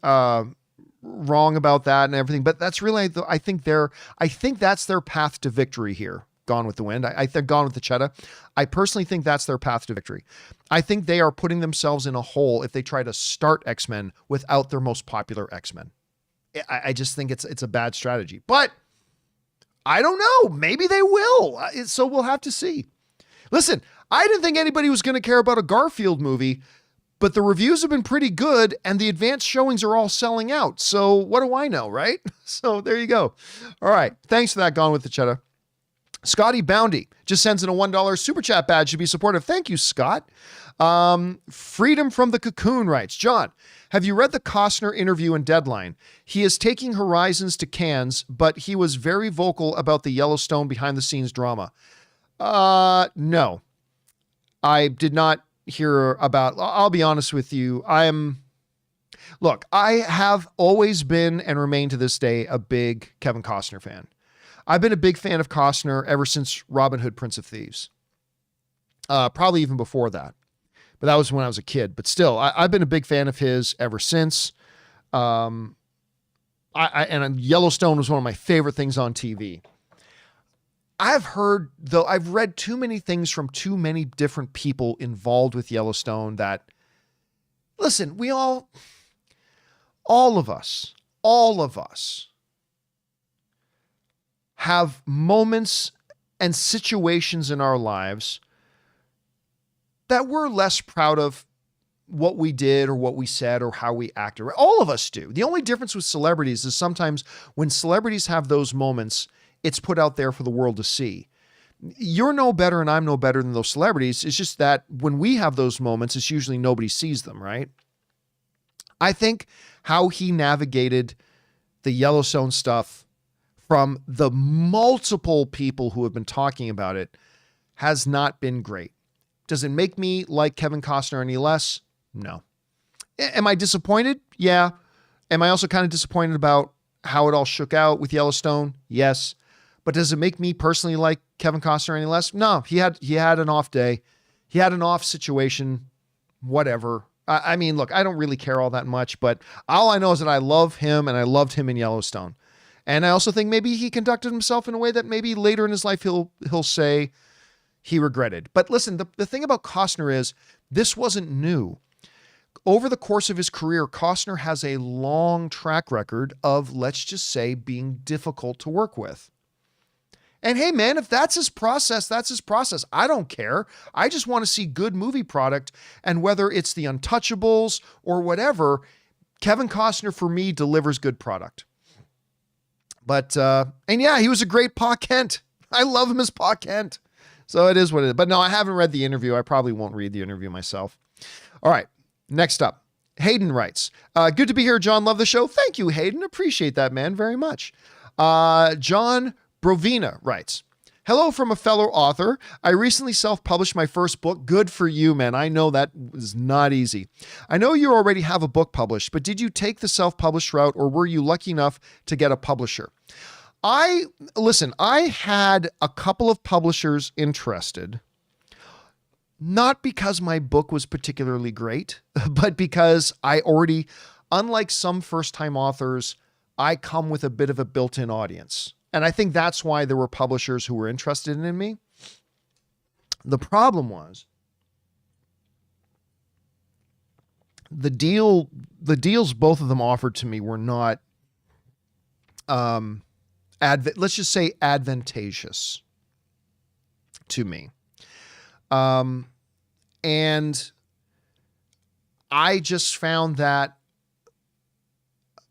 wrong about that and everything, but that's really, I think that's their path to victory here. Gone with the Wind. I think Gone with the Cheetah. I personally think that's their path to victory. I think they are putting themselves in a hole if they try to start X-Men without their most popular X-Men. I just think it's a bad strategy, but I don't know. Maybe they will. So we'll have to see. Listen, I didn't think anybody was going to care about a Garfield movie, but the reviews have been pretty good and the advanced showings are all selling out. So what do I know, right? So there you go. All right. Thanks for that, Gone with the Cheetah. Scotty Boundy just sends in a $1 super chat badge to be supportive. Thank you, Scott. Freedom from the Cocoon writes, John, have you read the Costner interview in Deadline? He is taking Horizons to Cannes, but he was very vocal about the Yellowstone behind the scenes drama. No, I did not hear about, I'll be honest with you. Look, I have always been and remain to this day a big Kevin Costner fan. I've been a big fan of Costner ever since Robin Hood, Prince of Thieves. Probably even before that. But that was when I was a kid. But still, I've been a big fan of his ever since. And Yellowstone was one of my favorite things on TV. I've read too many things from too many different people involved with Yellowstone that, listen, all of us have moments and situations in our lives that we're less proud of what we did or what we said or how we acted. All of us do. The only difference with celebrities is sometimes when celebrities have those moments, it's put out there for the world to see. You're no better and I'm no better than those celebrities. It's just that when we have those moments, it's usually nobody sees them, right? I think how he navigated the Yellowstone stuff from the multiple people who have been talking about it has not been great. Does it make me like Kevin Costner any less? No. Am I disappointed? Yeah. Am I also kind of disappointed about how it all shook out with Yellowstone? Yes. But does it make me personally like Kevin Costner any less? No. He had an off day. He had an off situation, whatever. I mean, look, I don't really care all that much, but all I know is that I love him and I loved him in Yellowstone. And I also think maybe he conducted himself in a way that maybe later in his life he'll say he regretted. But listen, the thing about Costner is this wasn't new. Over the course of his career, Costner has a long track record of, let's just say, being difficult to work with. And hey, man, if that's his process, that's his process. I don't care. I just want to see good movie product. And whether it's The Untouchables or whatever, Kevin Costner, for me, delivers good product. But, and yeah, he was a great Pa Kent. I love him as Pa Kent. So it is what it is. But no, I haven't read the interview. I probably won't read the interview myself. All right, next up. Hayden writes, good to be here, John. Love the show. Thank you, Hayden. Appreciate that, man, very much. John Brovina writes, hello from a fellow author. I recently self-published my first book. Good for you, man. I know that was not easy. I know you already have a book published, but did you take the self-published route or were you lucky enough to get a publisher? I had a couple of publishers interested, not because my book was particularly great, but because I already, unlike some first-time authors, I come with a bit of a built-in audience. And I think that's why there were publishers who were interested in me. The problem was the deals both of them offered to me were not, let's just say advantageous to me. And I just found that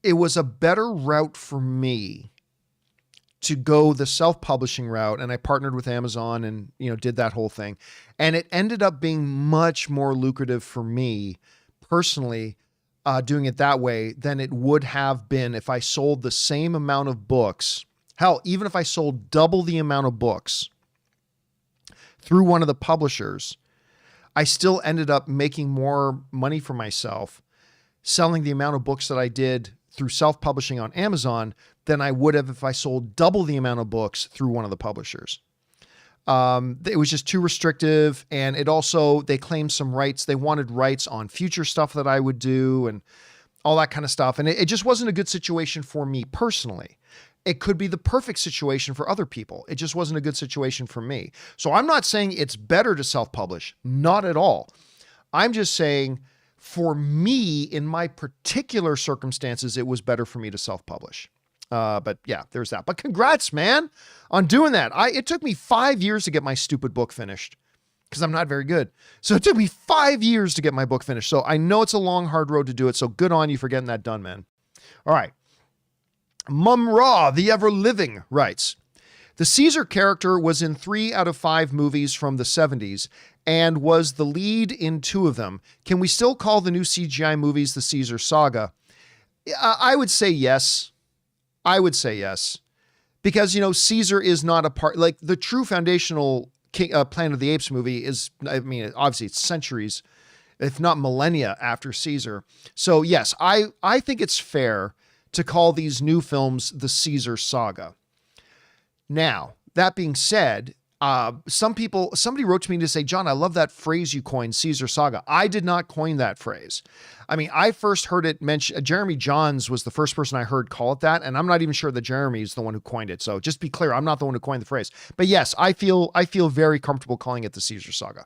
it was a better route for me to go the self-publishing route. And I partnered with Amazon and, did that whole thing. And it ended up being much more lucrative for me personally, doing it that way than it would have been if I sold the same amount of books. Hell, even if I sold double the amount of books through one of the publishers, I still ended up making more money for myself selling the amount of books that I did through self-publishing on Amazon than I would have if I sold double the amount of books through one of the publishers. It was just too restrictive. And it also, they claimed some rights. They wanted rights on future stuff that I would do and all that kind of stuff. And it just wasn't a good situation for me personally. It could be the perfect situation for other people. It just wasn't a good situation for me. So I'm not saying it's better to self-publish. Not at all. I'm just saying for me, in my particular circumstances, it was better for me to self-publish. But yeah, there's that. But congrats, man, on doing that. It took me 5 years to get my stupid book finished because I'm not very good. So it took me 5 years to get my book finished. So I know it's a long, hard road to do it. So good on you for getting that done, man. All right. Mum Raw, the Ever Living, writes, The Caesar character was in 3 out of 5 movies from the 70s and was the lead in 2 of them. Can we still call the new CGI movies the Caesar Saga? I would say yes. I would say yes. Because, Caesar is not a part, like the true foundational Planet of the Apes movie is, obviously it's centuries, if not millennia after Caesar. So yes, I think it's fair to call these new films the Caesar Saga. Now, that being said, somebody wrote to me to say, John, I love that phrase you coined, Caesar Saga. I did not coin that phrase. I first heard it mentioned, Jeremy Johns was the first person I heard call it that. And I'm not even sure that Jeremy is the one who coined it. So just be clear, I'm not the one who coined the phrase, but yes, I feel very comfortable calling it the Caesar Saga.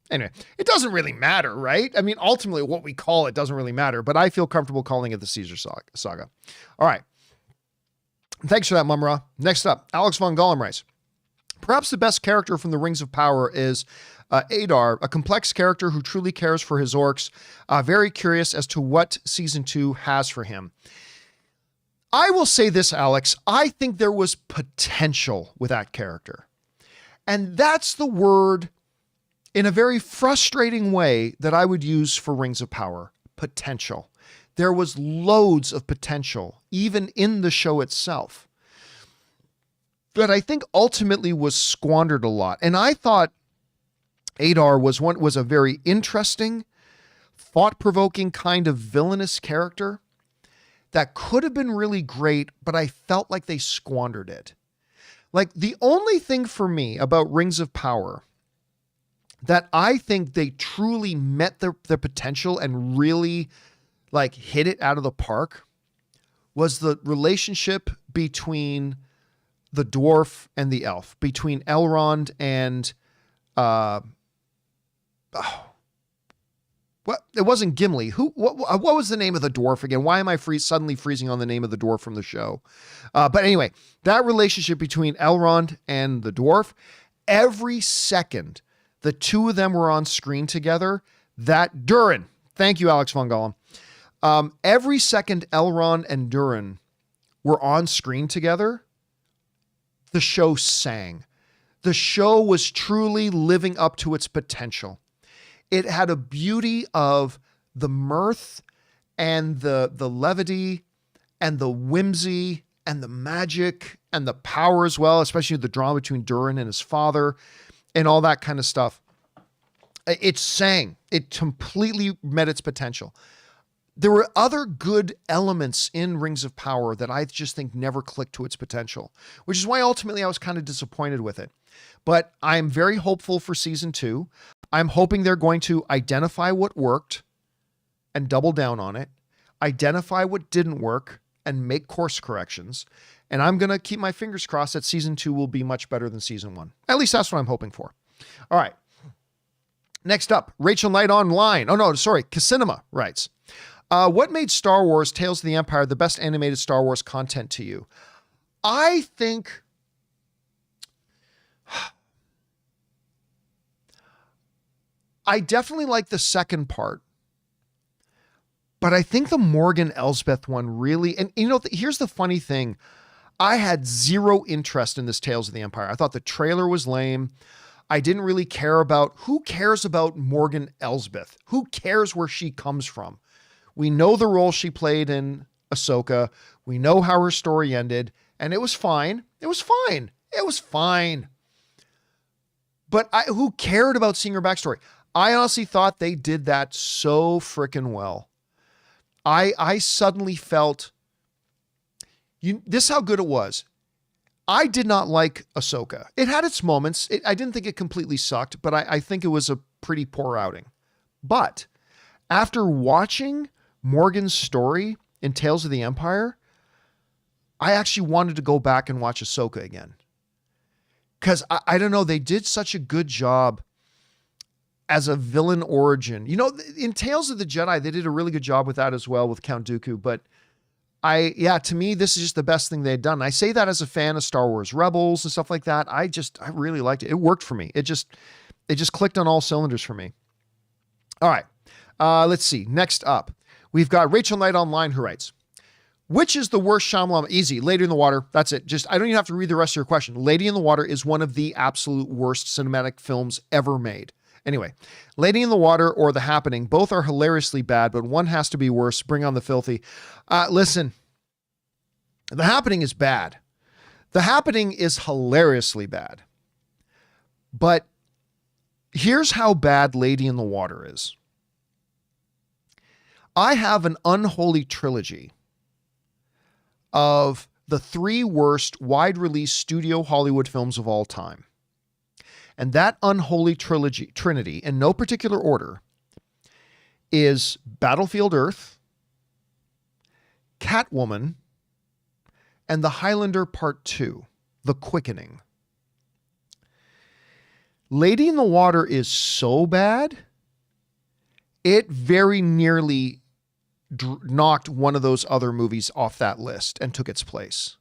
Anyway, it doesn't really matter, right? Ultimately what we call it doesn't really matter, but I feel comfortable calling it the Caesar Saga. All right. Thanks for that, Mumra. Next up, Alex Von Gollum writes, perhaps the best character from the Rings of Power is Adar, a complex character who truly cares for his orcs. Very curious as to what season 2 has for him. I will say this, Alex. I think there was potential with that character. And that's the word in a very frustrating way that I would use for Rings of Power. Potential. There was loads of potential, even in the show itself, that I think ultimately was squandered a lot. And I thought Adar was a very interesting, thought-provoking kind of villainous character that could have been really great, but I felt like they squandered it. Like the only thing for me about Rings of Power that I think they truly met their potential and really hit it out of the park was the relationship between the dwarf and the elf, between Elrond and it wasn't Gimli. What was the name of the dwarf again? Why am I suddenly freezing on the name of the dwarf from the show? But anyway, that relationship between Elrond and the dwarf, every second the two of them were on screen together, Durin. Thank you, Alex Von Gollum. Every second Elrond and Durin were on screen together, the show sang. The show was truly living up to its potential. It had a beauty of the mirth and the levity and the whimsy and the magic and the power as well, especially the drama between Durin and his father and all that kind of stuff. It sang. It completely met its potential. There were other good elements in Rings of Power that I just think never clicked to its potential, which is why ultimately I was kind of disappointed with it. But I'm very hopeful for season 2. I'm hoping they're going to identify what worked and double down on it, identify what didn't work and make course corrections. And I'm going to keep my fingers crossed that season 2 will be much better than season 1. At least that's what I'm hoping for. All right. Next up, Rachel Knight Online. Casinema writes, what made Star Wars Tales of the Empire the best animated Star Wars content to you? I think I definitely like the second part, but I think the Morgan Elsbeth one really, and here's the funny thing. I had zero interest in this Tales of the Empire. I thought the trailer was lame. I didn't really care about, who cares about Morgan Elsbeth? Who cares where she comes from? We know the role she played in Ahsoka. We know how her story ended, and it was fine. It was fine. It was fine. But who cared about seeing her backstory? I honestly thought they did that so freaking well. I suddenly felt, this is how good it was. I did not like Ahsoka. It had its moments. I didn't think it completely sucked, but I think it was a pretty poor outing. But after watching Morgan's story in Tales of the Empire, I actually wanted to go back and watch Ahsoka again. Because I don't know, they did such a good job as a villain origin. In Tales of the Jedi, they did a really good job with that as well with Count Dooku. But to me, this is just the best thing they'd done. I say that as a fan of Star Wars Rebels and stuff like that. I really liked it. It worked for me. It just clicked on all cylinders for me. All right. Let's see. Next up, we've got Rachel Knight Online who writes, Which is the worst Shyamalan? Easy. Lady in the Water. That's it. Just, I don't even have to read the rest of your question. Lady in the Water is one of the absolute worst cinematic films ever made. Anyway, Lady in the Water or The Happening, both are hilariously bad, but one has to be worse. Bring on the filthy. Listen, The Happening is bad. The Happening is hilariously bad. But here's how bad Lady in the Water is. I have an unholy trilogy of the 3 worst wide-release studio Hollywood films of all time. And that unholy trinity, in no particular order, is Battlefield Earth, Catwoman, and The Highlander Part 2, The Quickening. Lady in the Water is so bad, it very nearly knocked one of those other movies off that list and took its place.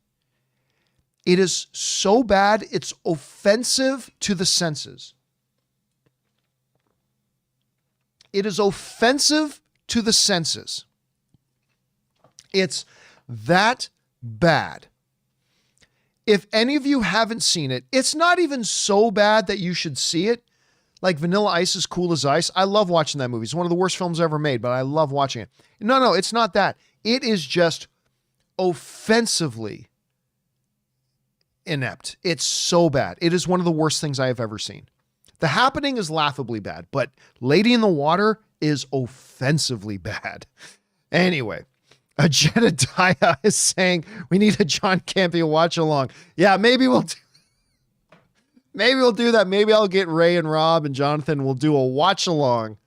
It is so bad, it's offensive to the senses. It is offensive to the senses. It's that bad. If any of you haven't seen it, it's not even so bad that you should see it. Like Vanilla Ice is Cool as Ice. I love watching that movie. It's one of the worst films ever made, but I love watching it. No, it's not that. It is just offensively inept. It's so bad. It is one of the worst things I have ever seen. The Happening is laughably bad, but Lady in the Water is offensively bad. Anyway, Jedediah is saying we need a John Campea watch along. Yeah, maybe we'll do that. Maybe I'll get Ray and Rob and Jonathan. We'll do a watch along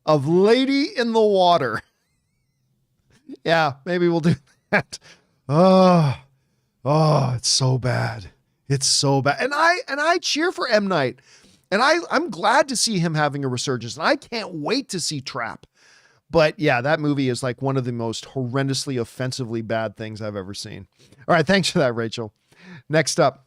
of Lady in the Water. Yeah, maybe we'll do that. Oh, it's so bad. It's so bad. And I cheer for M. Night. And I'm glad to see him having a resurgence. And I can't wait to see Trap. But yeah, that movie is like one of the most horrendously, offensively bad things I've ever seen. All right, thanks for that, Rachel. Next up,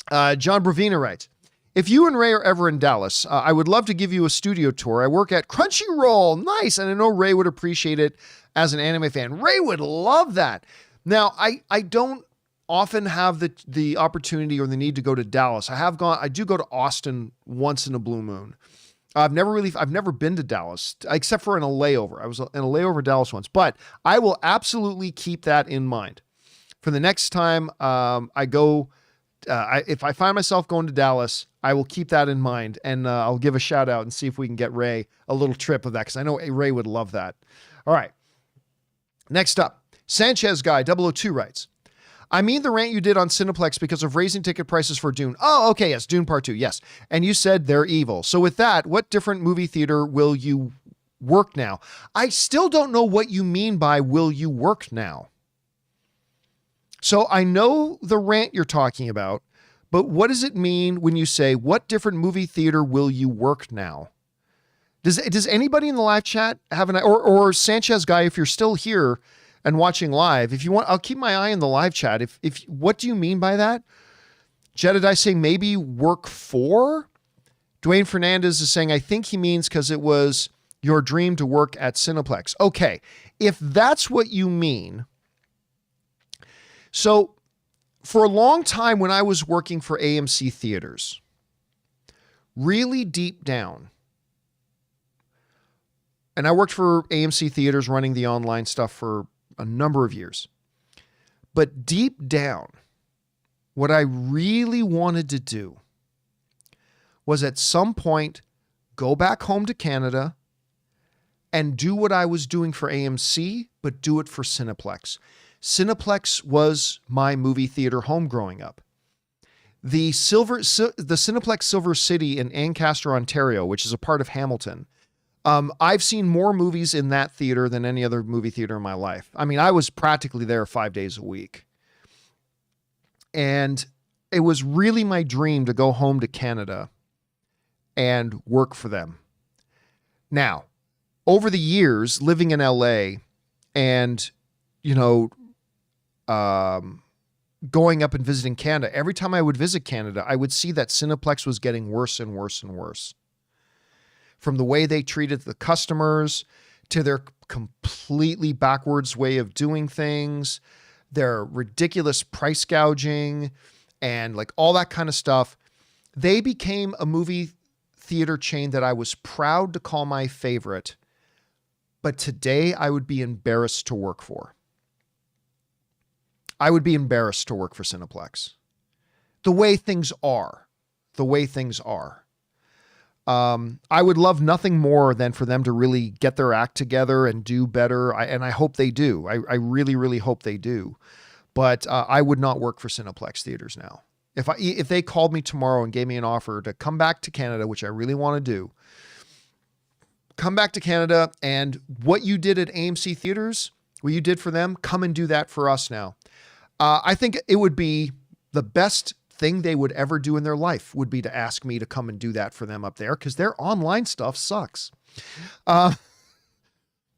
John Bravina writes, if you and Ray are ever in Dallas, I would love to give you a studio tour. I work at Crunchyroll. Nice. And I know Ray would appreciate it as an anime fan. Ray would love that. Now, I don't often have the opportunity or the need to go to Dallas. I do go to Austin once in a blue moon. I've never been to Dallas except for in a layover. I was in a layover in Dallas once, but I will absolutely keep that in mind for the next time I go. If I find myself going to Dallas, I will keep that in mind, and I'll give a shout out and see if we can get Ray a little trip of that, because I know Ray would love that. All right. Next up, Sanchez Guy 002 writes, I mean the rant you did on Cineplex because of raising ticket prices for Dune. Oh, okay, yes, Dune Part 2, yes. And you said they're evil. So with that, what different movie theater will you work now? I still don't know what you mean by will you work now. So I know the rant you're talking about, but what does it mean when you say, what different movie theater will you work now? Does anybody in the live chat have or Sanchez Guy, if you're still here and watching live, if you want, I'll keep my eye on the live chat. If what do you mean by that? Jedediah saying maybe work for? Dwayne Fernandez is saying, I think he means because it was your dream to work at Cineplex. Okay. If that's what you mean. So for a long time when I was working for AMC Theaters, really deep down, and I worked for AMC Theaters running the online stuff for a number of years, but deep down, what I really wanted to do was at some point go back home to Canada and do what I was doing for AMC, but do it for Cineplex. Cineplex was my movie theater home growing up. The Cineplex Silver City in Ancaster, Ontario, which is a part of Hamilton. I've seen more movies in that theater than any other movie theater in my life. I mean, I was practically there 5 days a week. And it was really my dream to go home to Canada and work for them. Now, over the years, living in LA and, going up and visiting Canada, every time I would visit Canada, I would see that Cineplex was getting worse and worse and worse. From the way they treated the customers to their completely backwards way of doing things. their ridiculous price gouging and like all that kind of stuff. They became a movie theater chain that I was proud to call my favorite, but today I would be embarrassed to work for. I would be embarrassed to work for Cineplex. The way things are. I would love nothing more than for them to really get their act together and do better. And I hope they do. I really, really hope they do. But I would not work for Cineplex Theaters now. If they called me tomorrow and gave me an offer to come back to Canada, which I really want to do, come back to Canada, and what you did at AMC Theaters, what you did for them, come and do that for us now. I think it would be the best thing they would ever do in their life would be to ask me to come and do that for them up there, because their online stuff sucks. And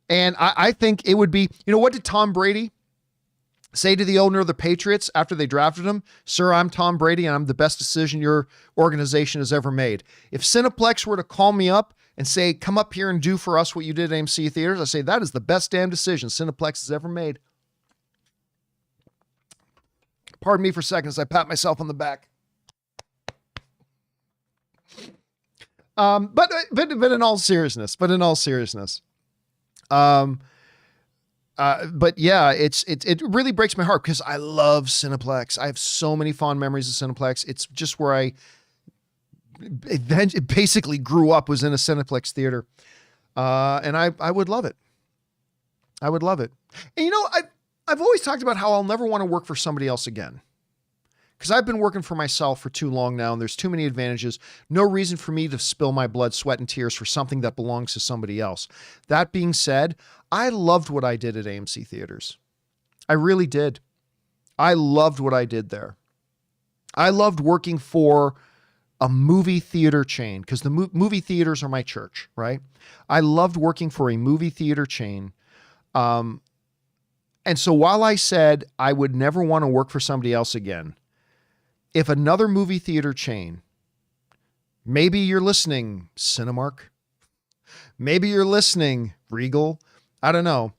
I think it would be, what did Tom Brady say to the owner of the Patriots after they drafted him? Sir, I'm Tom Brady and I'm the best decision your organization has ever made. If Cineplex were to call me up and say, come up here and do for us what you did at AMC Theaters, I say, that is the best damn decision Cineplex has ever made. Pardon me for a second as I pat myself on the back. But in all seriousness, but yeah, it really breaks my heart because I love Cineplex. I have so many fond memories of Cineplex. It's just where I basically grew up, was in a Cineplex theater. And I would love it. I would love it. And I've always talked about how I'll never want to work for somebody else again, because I've been working for myself for too long now, and there's too many advantages. No reason for me to spill my blood, sweat, and tears for something that belongs to somebody else. That being said, I loved what I did at AMC Theaters. I really did. I loved what I did there. I loved working for a movie theater chain, because the movie theaters are my church, right? I loved working for a movie theater chain. And so while I said I would never want to work for somebody else again, if another movie theater chain, maybe you're listening, Cinemark, maybe you're listening, Regal, I don't know.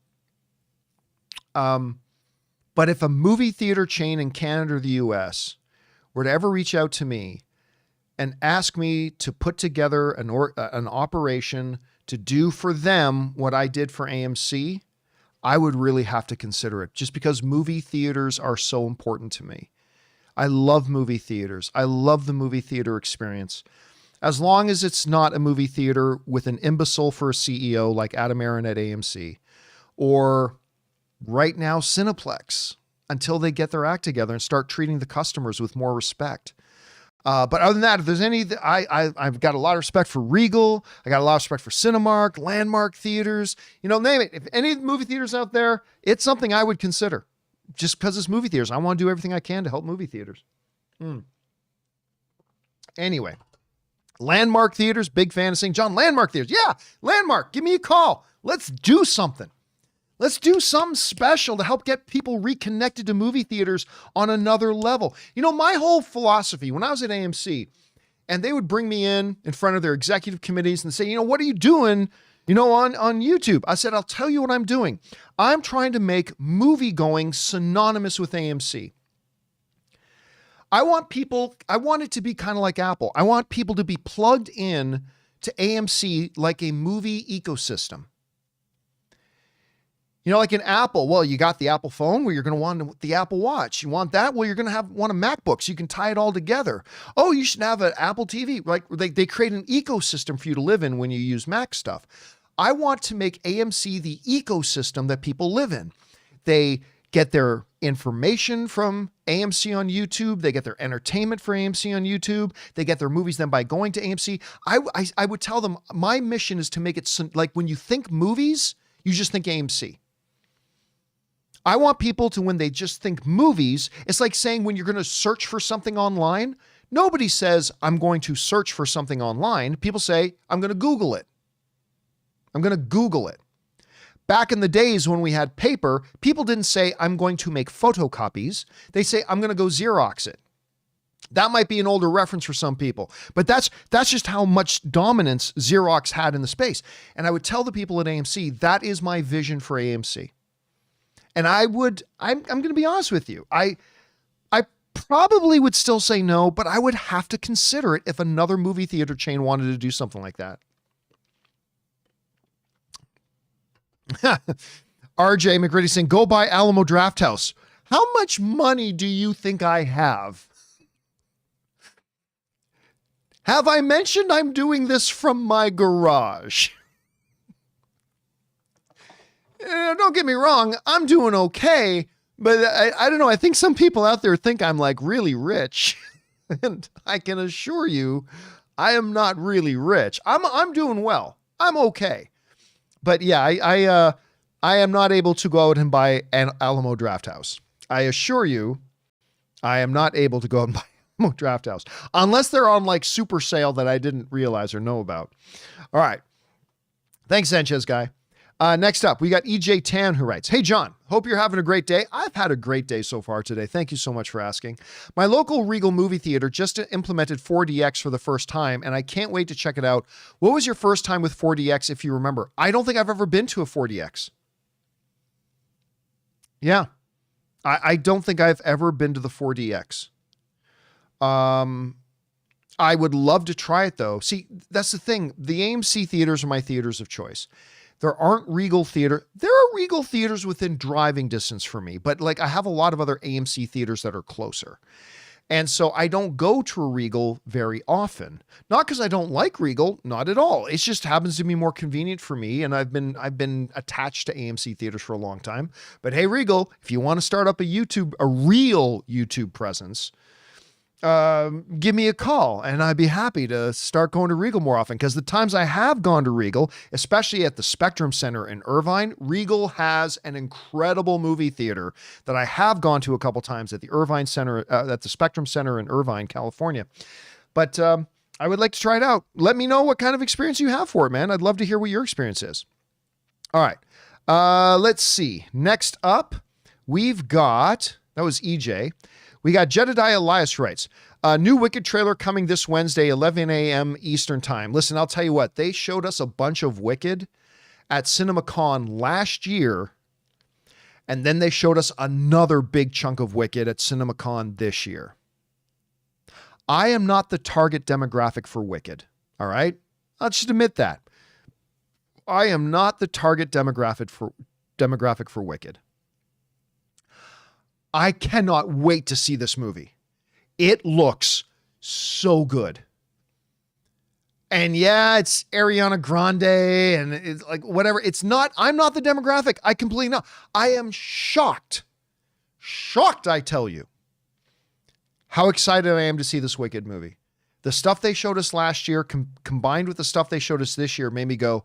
But if a movie theater chain in Canada or the US were to ever reach out to me and ask me to put together an operation to do for them what I did for AMC, I would really have to consider it, just because movie theaters are so important to me. I love movie theaters. I love the movie theater experience. As long as it's not a movie theater with an imbecile for a CEO like Adam Aaron at AMC, or right now Cineplex, until they get their act together and start treating the customers with more respect. But other than that, if there's any, I've got a lot of respect for Regal. I got a lot of respect for Cinemark, Landmark Theaters, name it. If any movie theaters out there, it's something I would consider, just because it's movie theaters. I want to do everything I can to help movie theaters. Anyway, Landmark Theaters, big fan of saying, John, Landmark Theaters. Yeah, Landmark, give me a call. Let's do something. Let's do something special to help get people reconnected to movie theaters on another level. My whole philosophy when I was at AMC, and they would bring me in front of their executive committees and say, what are you doing, on YouTube? I said, I'll tell you what I'm doing. I'm trying to make movie going synonymous with AMC. I want it to be kind of like Apple. I want people to be plugged in to AMC like a movie ecosystem. Like in Apple, well, you got the Apple phone, where you're going to want the Apple Watch. You want that? Well, you're going to want a MacBook, so you can tie it all together. Oh, you should have an Apple TV. Like they create an ecosystem for you to live in when you use Mac stuff. I want to make AMC the ecosystem that people live in. They get their information from AMC on YouTube. They get their entertainment for AMC on YouTube. They get their movies then by going to AMC. I would tell them my mission is to make it like when you think movies, you just think AMC. I want people to, when they just think movies, it's like saying when you're going to search for something online, nobody says, I'm going to search for something online. People say, I'm going to Google it. I'm going to Google it. Back in the days when we had paper, people didn't say, I'm going to make photocopies. They say, I'm going to go Xerox it. That might be an older reference for some people, but that's just how much dominance Xerox had in the space. And I would tell the people at AMC, that is my vision for AMC. And I'm going to be honest with you. I probably would still say no, but I would have to consider it if another movie theater chain wanted to do something like that. RJ McGritty saying, go buy Alamo Drafthouse. How much money do you think I have? Have I mentioned I'm doing this from my garage? Don't get me wrong, I'm doing okay, but I don't know. I think some people out there think I'm like really rich, and I can assure you, I am not really rich. I'm doing well. I'm okay, but yeah, I am not able to go out and buy an Alamo Drafthouse. I assure you, I am not able to go out and buy Alamo Drafthouse unless they're on like super sale that I didn't realize or know about. All right, thanks, Sanchez guy. Next up, we got EJ Tan who writes, hey, John, hope you're having a great day. I've had a great day so far today. Thank you so much for asking. My local Regal movie theater just implemented 4DX for the first time, and I can't wait to check it out. What was your first time with 4DX, if you remember? I don't think I've ever been to a 4DX. Yeah, I don't think I've ever been to the 4DX. I would love to try it, though. See, that's the thing. The AMC theaters are my theaters of choice. There aren't Regal theater. There are Regal theaters within driving distance for me, but like I have a lot of other AMC theaters that are closer. And so I don't go to a Regal very often. Not because I don't like Regal, not at all. It just happens to be more convenient for me. And I've been attached to AMC theaters for a long time. But hey, Regal, if you want to start up a real YouTube presence, give me a call and I'd be happy to start going to Regal more often, because the times I have gone to Regal, especially at the Spectrum Center in Irvine, Regal has an incredible movie theater that I have gone to a couple times at the Irvine Center, at the Spectrum Center in Irvine, California. But I would like to try it out. Let me know what kind of experience you have for it, man. I'd love to hear what your experience is. All right. Let's see. Next up, we've got, that was EJ. We got Jedediah Elias writes, new Wicked trailer coming this Wednesday, 11 a.m. Eastern time. Listen, I'll tell you what, they showed us a bunch of Wicked at CinemaCon last year, and then they showed us another big chunk of Wicked at CinemaCon this year. I am not the target demographic for Wicked, all right? I'll just admit that. I am not the target demographic for Wicked. I cannot wait to see this movie. It looks so good. And yeah, it's Ariana Grande and it's like whatever. I'm not the demographic. I completely know. I am shocked. Shocked, I tell you. How excited I am to see this Wicked movie. The stuff they showed us last year combined with the stuff they showed us this year made me go,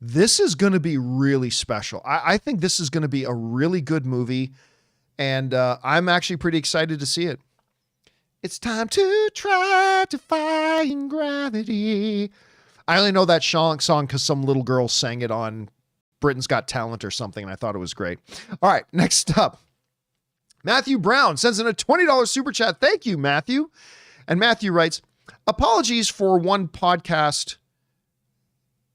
this is going to be really special. I think this is going to be a really good movie. And I'm actually pretty excited to see it. It's time to try defying gravity. I only know that song because some little girl sang it on Britain's Got Talent or something, and I thought it was great. All right, next up. Matthew Brown sends in a $20 super chat. Thank you, Matthew. And Matthew writes, apologies for one podcast.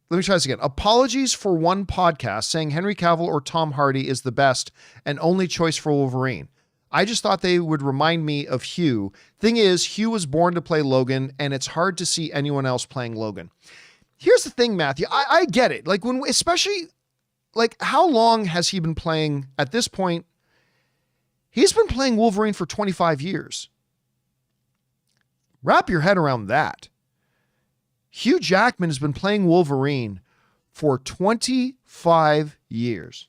Let me try this again. Apologies for one podcast saying Henry Cavill or Tom Hardy is the best and only choice for Wolverine. I just thought they would remind me of Hugh. Thing is, Hugh was born to play Logan, and it's hard to see anyone else playing Logan. Here's the thing, Matthew. I get it. Like especially, like how long has he been playing at this point? He's been playing Wolverine for 25 years. Wrap your head around that. Hugh Jackman has been playing Wolverine for 25 years.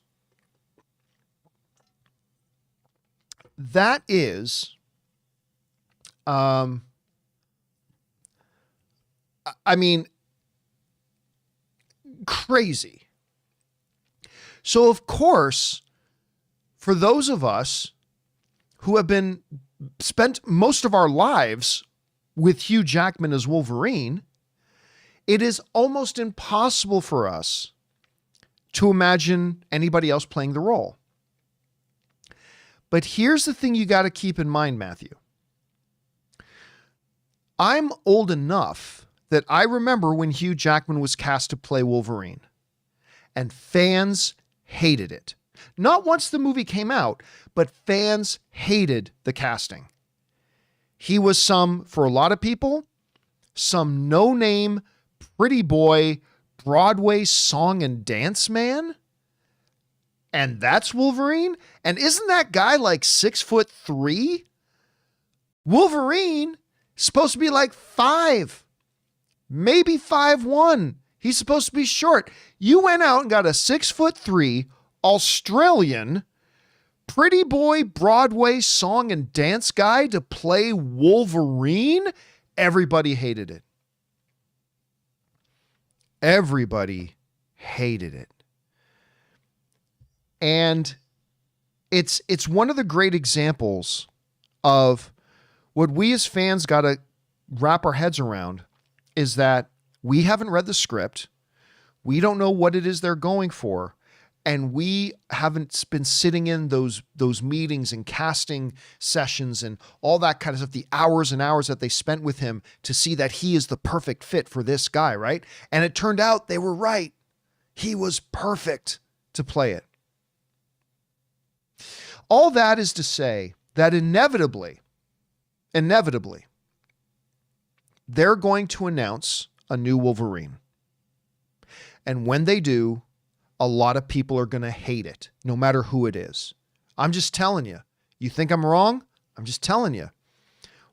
That is, I mean, crazy. So, of course, for those of us who have spent most of our lives with Hugh Jackman as Wolverine, it is almost impossible for us to imagine anybody else playing the role. But here's the thing you got to keep in mind, Matthew. I'm old enough that I remember when Hugh Jackman was cast to play Wolverine, and fans hated it. Not once the movie came out, but fans hated the casting. He was for a lot of people, some no-name, pretty boy, Broadway song and dance man. And that's Wolverine? And isn't that guy like 6'3"? Wolverine is supposed to be like 5, maybe 5'1". He's supposed to be short. You went out and got a 6'3" Australian pretty boy Broadway song and dance guy to play Wolverine? Everybody hated it. Everybody hated it. And it's one of the great examples of what we as fans got to wrap our heads around, is that we haven't read the script. We don't know what it is they're going for. And we haven't been sitting in those meetings and casting sessions and all that kind of stuff, the hours and hours that they spent with him to see that he is the perfect fit for this guy, right? And it turned out they were right. He was perfect to play it. All that is to say that inevitably, they're going to announce a new Wolverine. And when they do, a lot of people are going to hate it, no matter who it is. I'm just telling you. You think I'm wrong? I'm just telling you.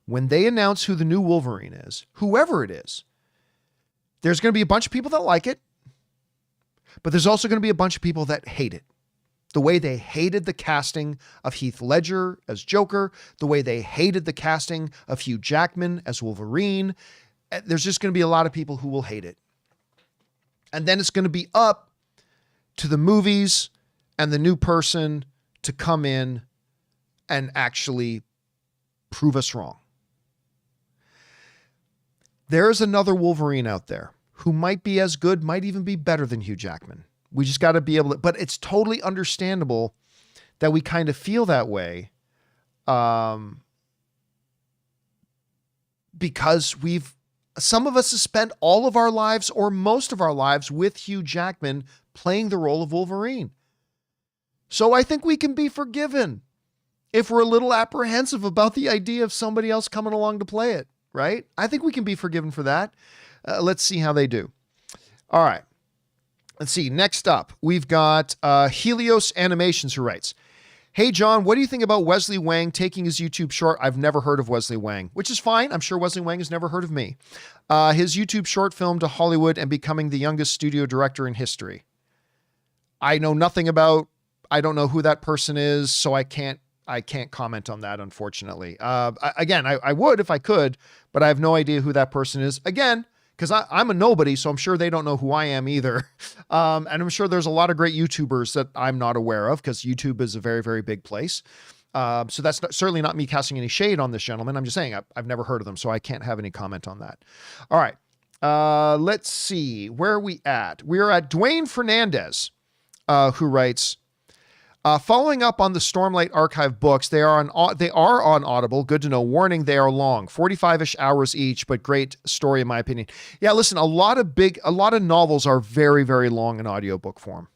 When they announce who the new Wolverine is, whoever it is, there's going to be a bunch of people that like it, but there's also going to be a bunch of people that hate it. The way they hated the casting of Heath Ledger as Joker, the way they hated the casting of Hugh Jackman as Wolverine. There's just going to be a lot of people who will hate it. And then it's going to be up to the movies and the new person to come in and actually prove us wrong. There's another Wolverine out there who might be as good, might even be better than Hugh Jackman. We just got to be able to, but it's totally understandable that we kind of feel that way. Because some of us have spent all of our lives or most of our lives with Hugh Jackman playing the role of Wolverine. So I think we can be forgiven if we're a little apprehensive about the idea of somebody else coming along to play it, right? I think we can be forgiven for that. Let's see how they do. All right. Let's see. Next up, we've got Helios Animations, who writes, "Hey, John, what do you think about Wesley Wang taking his YouTube short? I've never heard of Wesley Wang," which is fine. I'm sure Wesley Wang has never heard of me. His YouTube short film to Hollywood and becoming the youngest studio director in history. I know nothing about, I don't know who that person is, so I can't comment on that, unfortunately. I would if I could, but I have no idea who that person is. Again, because I'm a nobody, so I'm sure they don't know who I am either. And I'm sure there's a lot of great YouTubers that I'm not aware of, because YouTube is a very, very big place. So that's certainly not me casting any shade on this gentleman. I'm just saying I've never heard of them, so I can't have any comment on that. All right. Let's see. Where are we at? We are at Dwayne Fernandez, who writes, following up on the Stormlight Archive books, they are on Audible. Good to know. Warning, they are long, 45-ish hours each, but great story in my opinion. Yeah, listen, a lot of novels are very, very long in audiobook form.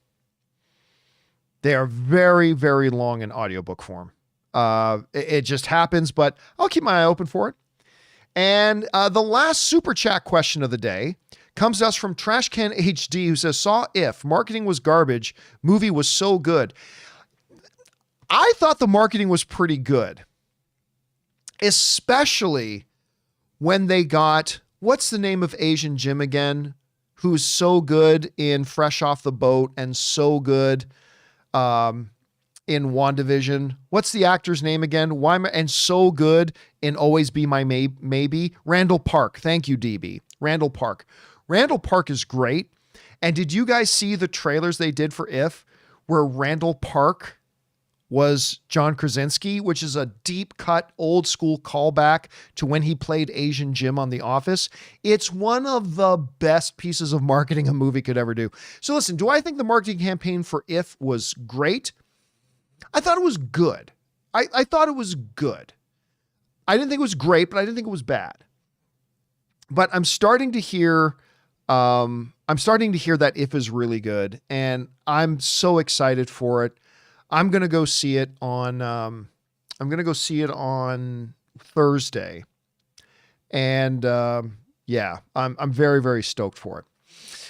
They are very, very long in audiobook form. It just happens, but I'll keep my eye open for it. And the last super chat question of the day comes to us from Trashcan HD, who says, "Saw If. Marketing was garbage. Movie was so good." I thought the marketing was pretty good, especially when they got, what's the name of Asian Jim again, who's so good in Fresh Off the Boat and so good in WandaVision. What's the actor's name again? And so good in Always Be My Maybe. Randall Park. Thank you, DB. Randall Park. Randall Park is great. And did you guys see the trailers they did for If, where Randall Park was John Krasinski, which is a deep cut, old school callback to when he played Asian Jim on The Office? It's one of the best pieces of marketing a movie could ever do. So listen, do I think the marketing campaign for If was great? I thought it was good. I thought it was good. I didn't think it was great, but I didn't think it was bad. But I'm starting to hear that If is really good, and I'm so excited for it. I'm going to go see it on, Thursday. And, yeah, I'm very, very stoked for it.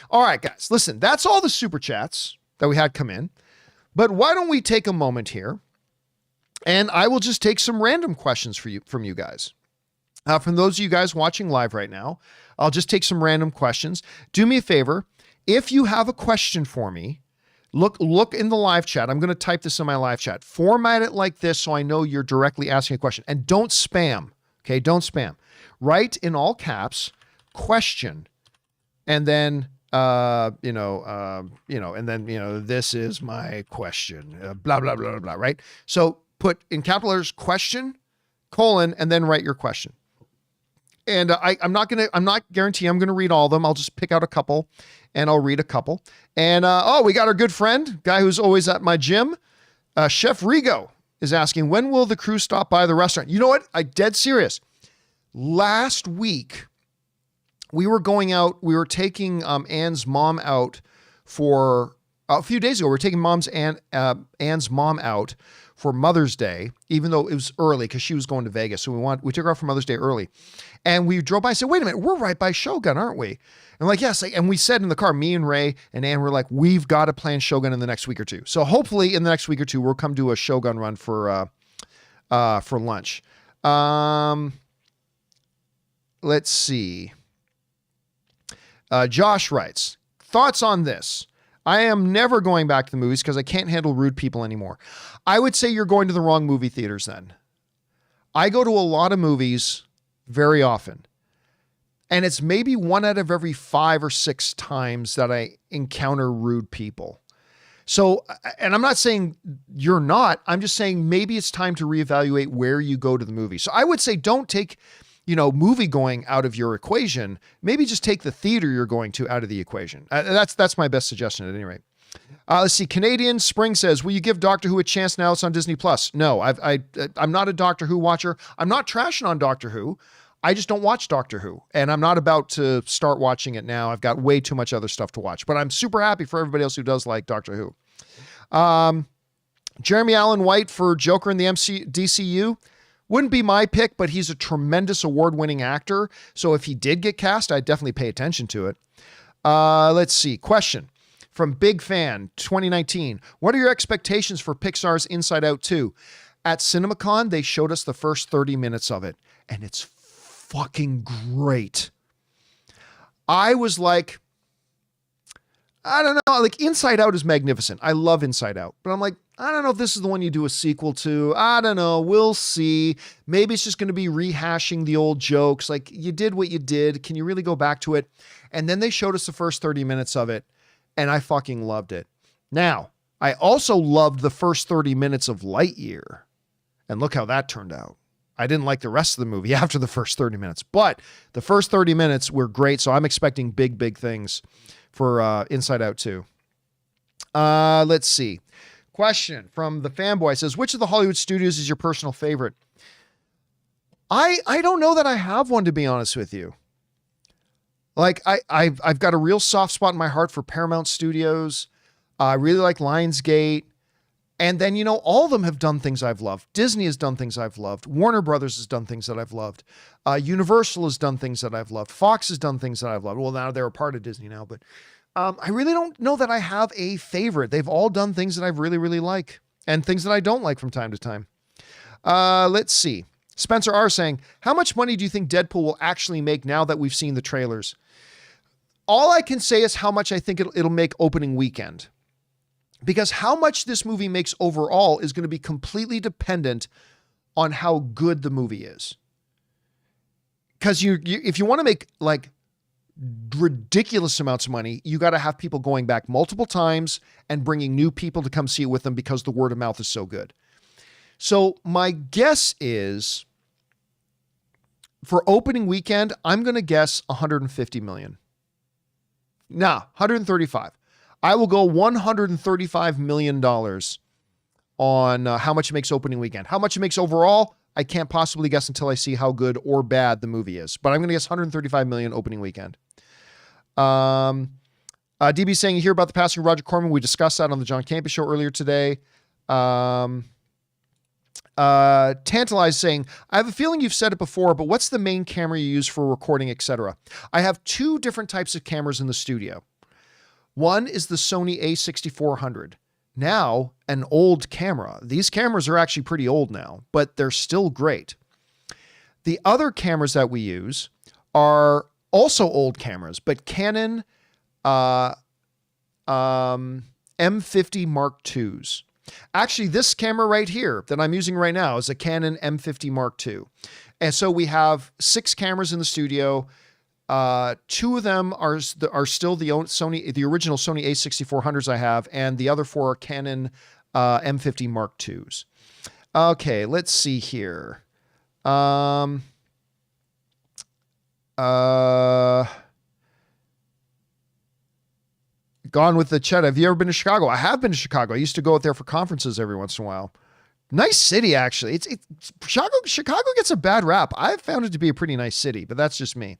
All right, guys, listen, that's all the super chats that we had come in, but why don't we take a moment here and I will just take some random questions from you guys. From those of you guys watching live right now, I'll just take some random questions. Do me a favor. If you have a question for me, look in the live chat. I'm going to type this in my live chat. Format it like this so I know you're directly asking a question. And don't spam. Okay, don't spam. Write in all caps, question, and then, and then, this is my question, blah, blah, blah, blah, right? So put in capital letters, question, colon, and then write your question. And I'm not guaranteeing I'm going to read all of them. I'll just pick out a couple and I'll read a couple. And, we got our good friend, guy who's always at my gym. Chef Rigo is asking, when will the crew stop by the restaurant? You know what? I'm dead serious. Last week, we were going out. We were taking Anne's mom out for a few days ago. We were taking Anne's mom out for Mother's Day, even though it was early because she was going to Vegas. So we took her out for Mother's Day early. And we drove by and said, wait a minute, we're right by Shogun, aren't we? And like, yes. And we said in the car, me and Ray and Ann were like, we've got to plan Shogun in the next week or two. So hopefully in the next week or two, we'll come do a Shogun run for lunch. Let's see. Josh writes, thoughts on this? I am never going back to the movies because I can't handle rude people anymore. I would say you're going to the wrong movie theaters then. I go to a lot of movies very often. And it's maybe 1 out of every 5 or 6 times that I encounter rude people. So, and I'm not saying you're not, I'm just saying maybe it's time to reevaluate where you go to the movie. So I would say don't take, movie going out of your equation. Maybe just take the theater you're going to out of the equation. That's my best suggestion at any rate. Let's see. Canadian Spring says, will you give Doctor Who a chance now it's on Disney Plus? No, I'm not a Doctor Who watcher. I'm not trashing on Doctor Who. I just don't watch Doctor Who, and I'm not about to start watching it now. I've got way too much other stuff to watch, but I'm super happy for everybody else who does like Doctor Who. Jeremy Allen White for Joker in the DCU wouldn't be my pick, but he's a tremendous award-winning actor. So if he did get cast, I'd definitely pay attention to it. Let's see. Question from Big Fan 2019. What are your expectations for Pixar's Inside Out 2? At CinemaCon, they showed us the first 30 minutes of it, and it's fucking great. I was like, I don't know, like Inside Out is magnificent. I love Inside Out, but I'm like, I don't know if this is the one you do a sequel to. I don't know. We'll see. Maybe it's just going to be rehashing the old jokes. Like, you did what you did. Can you really go back to it? And then they showed us the first 30 minutes of it, and I fucking loved it. Now, I also loved the first 30 minutes of Lightyear, and look how that turned out. I didn't like the rest of the movie after the first 30 minutes, but the first 30 minutes were great. So I'm expecting big, big things for Inside Out 2. Let's see. Question from the fanboy says, which of the Hollywood studios is your personal favorite? I don't know that I have one, to be honest with you. Like I've got a real soft spot in my heart for Paramount Studios. I really like Lionsgate. And then, all of them have done things I've loved. Disney has done things I've loved. Warner Brothers has done things that I've loved. Universal has done things that I've loved. Fox has done things that I've loved. Well, now they're a part of Disney now, but I really don't know that I have a favorite. They've all done things that I really, really like and things that I don't like from time to time. Let's see. Spencer R saying, how much money do you think Deadpool will actually make now that we've seen the trailers? All I can say is how much I think it'll make opening weekend. Because how much this movie makes overall is going to be completely dependent on how good the movie is. Because if you want to make like ridiculous amounts of money, you got to have people going back multiple times and bringing new people to come see it with them because the word of mouth is so good. So my guess is for opening weekend, I'm going to guess 150 million. Nah, 135. I will go $135 million on how much it makes opening weekend. How much it makes overall, I can't possibly guess until I see how good or bad the movie is. But I'm going to guess 135 million opening weekend. DB saying, you hear about the passing of Roger Corman. We discussed that on the John Campea Show earlier today. Tantalize saying, I have a feeling you've said it before, but what's the main camera you use for recording, etc.? I have two different types of cameras in the studio. One is the Sony a6400. Now, an old camera. These cameras are actually pretty old now, but they're still great. The other cameras that we use are also old cameras, but Canon M50 Mark IIs. Actually, this camera right here that I'm using right now is a Canon M50 Mark II. And so we have 6 cameras in the studio. 2 of them are still the original Sony a6400s I have, and the other 4 are Canon M50 Mark IIs. Okay, let's see here. Gone with the Chet. Have you ever been to Chicago? I have been to Chicago. I used to go out there for conferences every once in a while. Nice city, actually. It's Chicago gets a bad rap. I've found it to be a pretty nice city, but that's just me.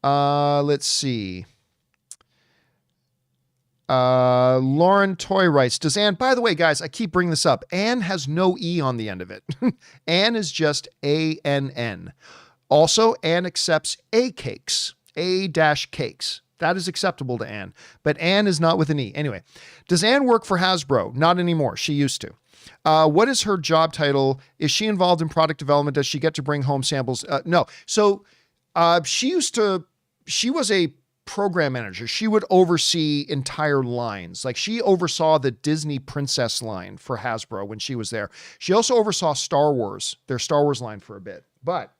Let's see. Lauren Toy writes, does Ann, by the way, guys, I keep bringing this up. Ann has no E on the end of it. Ann is just ANN. Also, Ann accepts A-cakes, A-cakes. That is acceptable to Ann, but Ann is not with an E. Anyway, does Ann work for Hasbro? Not anymore. She used to. What is her job title? Is she involved in product development? Does she get to bring home samples? No. So she was a program manager. She would oversee entire lines. Like she oversaw the Disney Princess line for Hasbro when she was there. She also oversaw Star Wars, their Star Wars line for a bit. But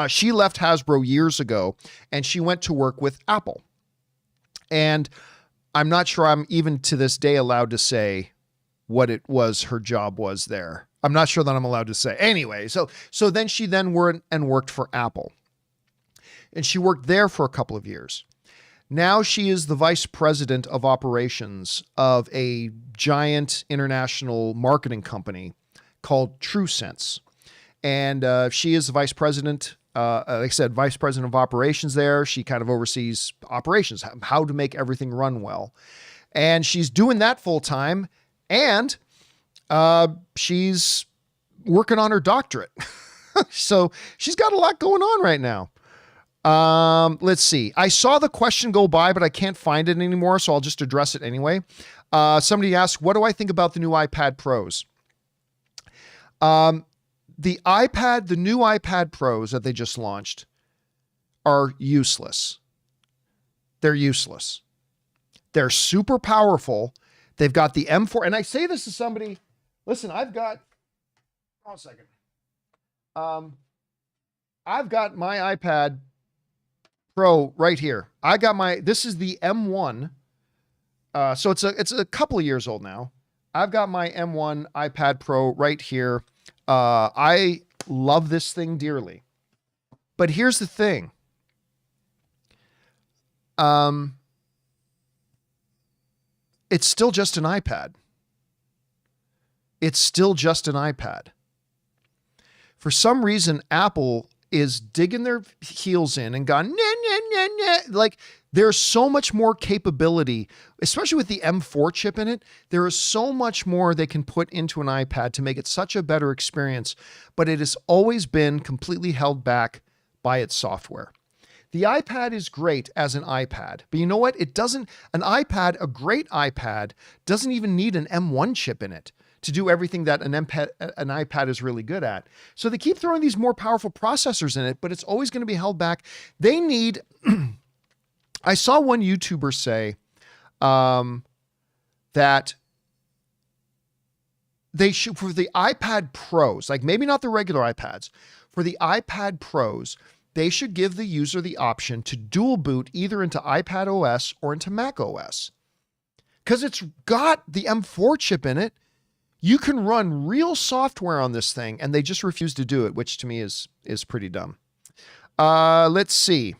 she left Hasbro years ago and she went to work with Apple. And I'm not sure I'm even to this day allowed to say what it was her job was there. I'm not sure that I'm allowed to say. Anyway, so then she worked for Apple. And she worked there for a couple of years. Now she is the vice president of operations of a giant international marketing company called TrueSense. And she is the vice president, like I said, vice president of operations there. She kind of oversees operations, how to make everything run well. And she's doing that full time. And she's working on her doctorate. So she's got a lot going on right now. Let's see. I saw the question go by, but I can't find it anymore. So I'll just address it anyway. Somebody asked, what do I think about the new iPad Pros? The new iPad Pros that they just launched are useless. They're useless. They're super powerful. They've got the M4, and I say this to somebody, listen, hold on a second. I've got my iPad Pro right here. This is the M1. So it's a couple of years old now. I've got my M1 iPad Pro right here. I love this thing dearly. But here's the thing. It's still just an iPad. It's still just an iPad. For some reason, Apple is digging their heels in and gone, nah. Like there's so much more capability, especially with the M4 chip in it. There is so much more they can put into an iPad to make it such a better experience, but it has always been completely held back by its software. The iPad is great as an iPad, but you know what? A great iPad doesn't even need an M1 chip in it to do everything that an iPad is really good at. So they keep throwing these more powerful processors in it, but it's always going to be held back. They need, I saw one YouTuber say that they should, for the iPad Pros, like maybe not the regular iPads, for the iPad Pros, they should give the user the option to dual boot either into iPad OS or into Mac OS. Because it's got the M4 chip in it. You can run real software on this thing, and they just refuse to do it, which to me is pretty dumb. Let's see.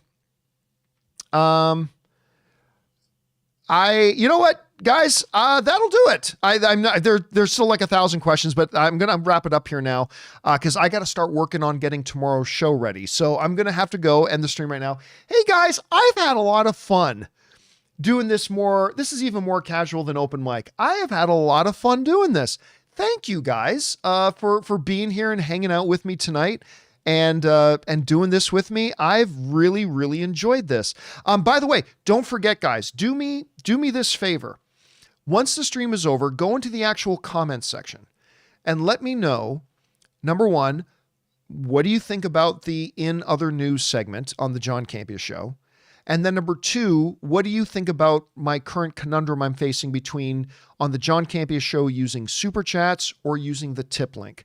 You know what, guys? That'll do it. I'm not there's still like 1,000 questions, but I'm gonna wrap it up here now because I got to start working on getting tomorrow's show ready. So I'm gonna have to go end the stream right now. Hey guys, I've had a lot of fun doing this more. This is even more casual than open mic. I have had a lot of fun doing this. Thank you guys for being here and hanging out with me tonight and doing this with me. I've really enjoyed this. By the way, don't forget, guys, do me this favor. Once the stream is over, go into the actual comments section and let me know, number one, what do you think about the In Other News segment on the John Campea Show? And then number two, what do you think about my current conundrum I'm facing between on the John Campea Show using Super Chats or using the Tiplink?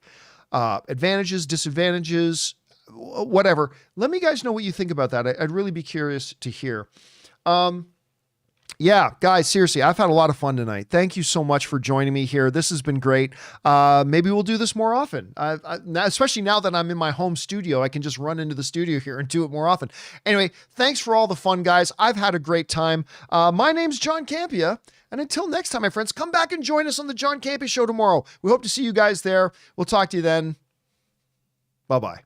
Advantages, disadvantages, whatever. Let me guys know what you think about that. I'd really be curious to hear. Yeah, guys, seriously, I've had a lot of fun tonight. Thank you so much for joining me here. This has been great. Maybe we'll do this more often, especially now that I'm in my home studio. I can just run into the studio here and do it more often. Anyway, thanks for all the fun, guys. I've had a great time. My name's John Campea, and until next time, my friends, come back and join us on the John Campea Show tomorrow. We hope to see you guys there. We'll talk to you then. Bye-bye.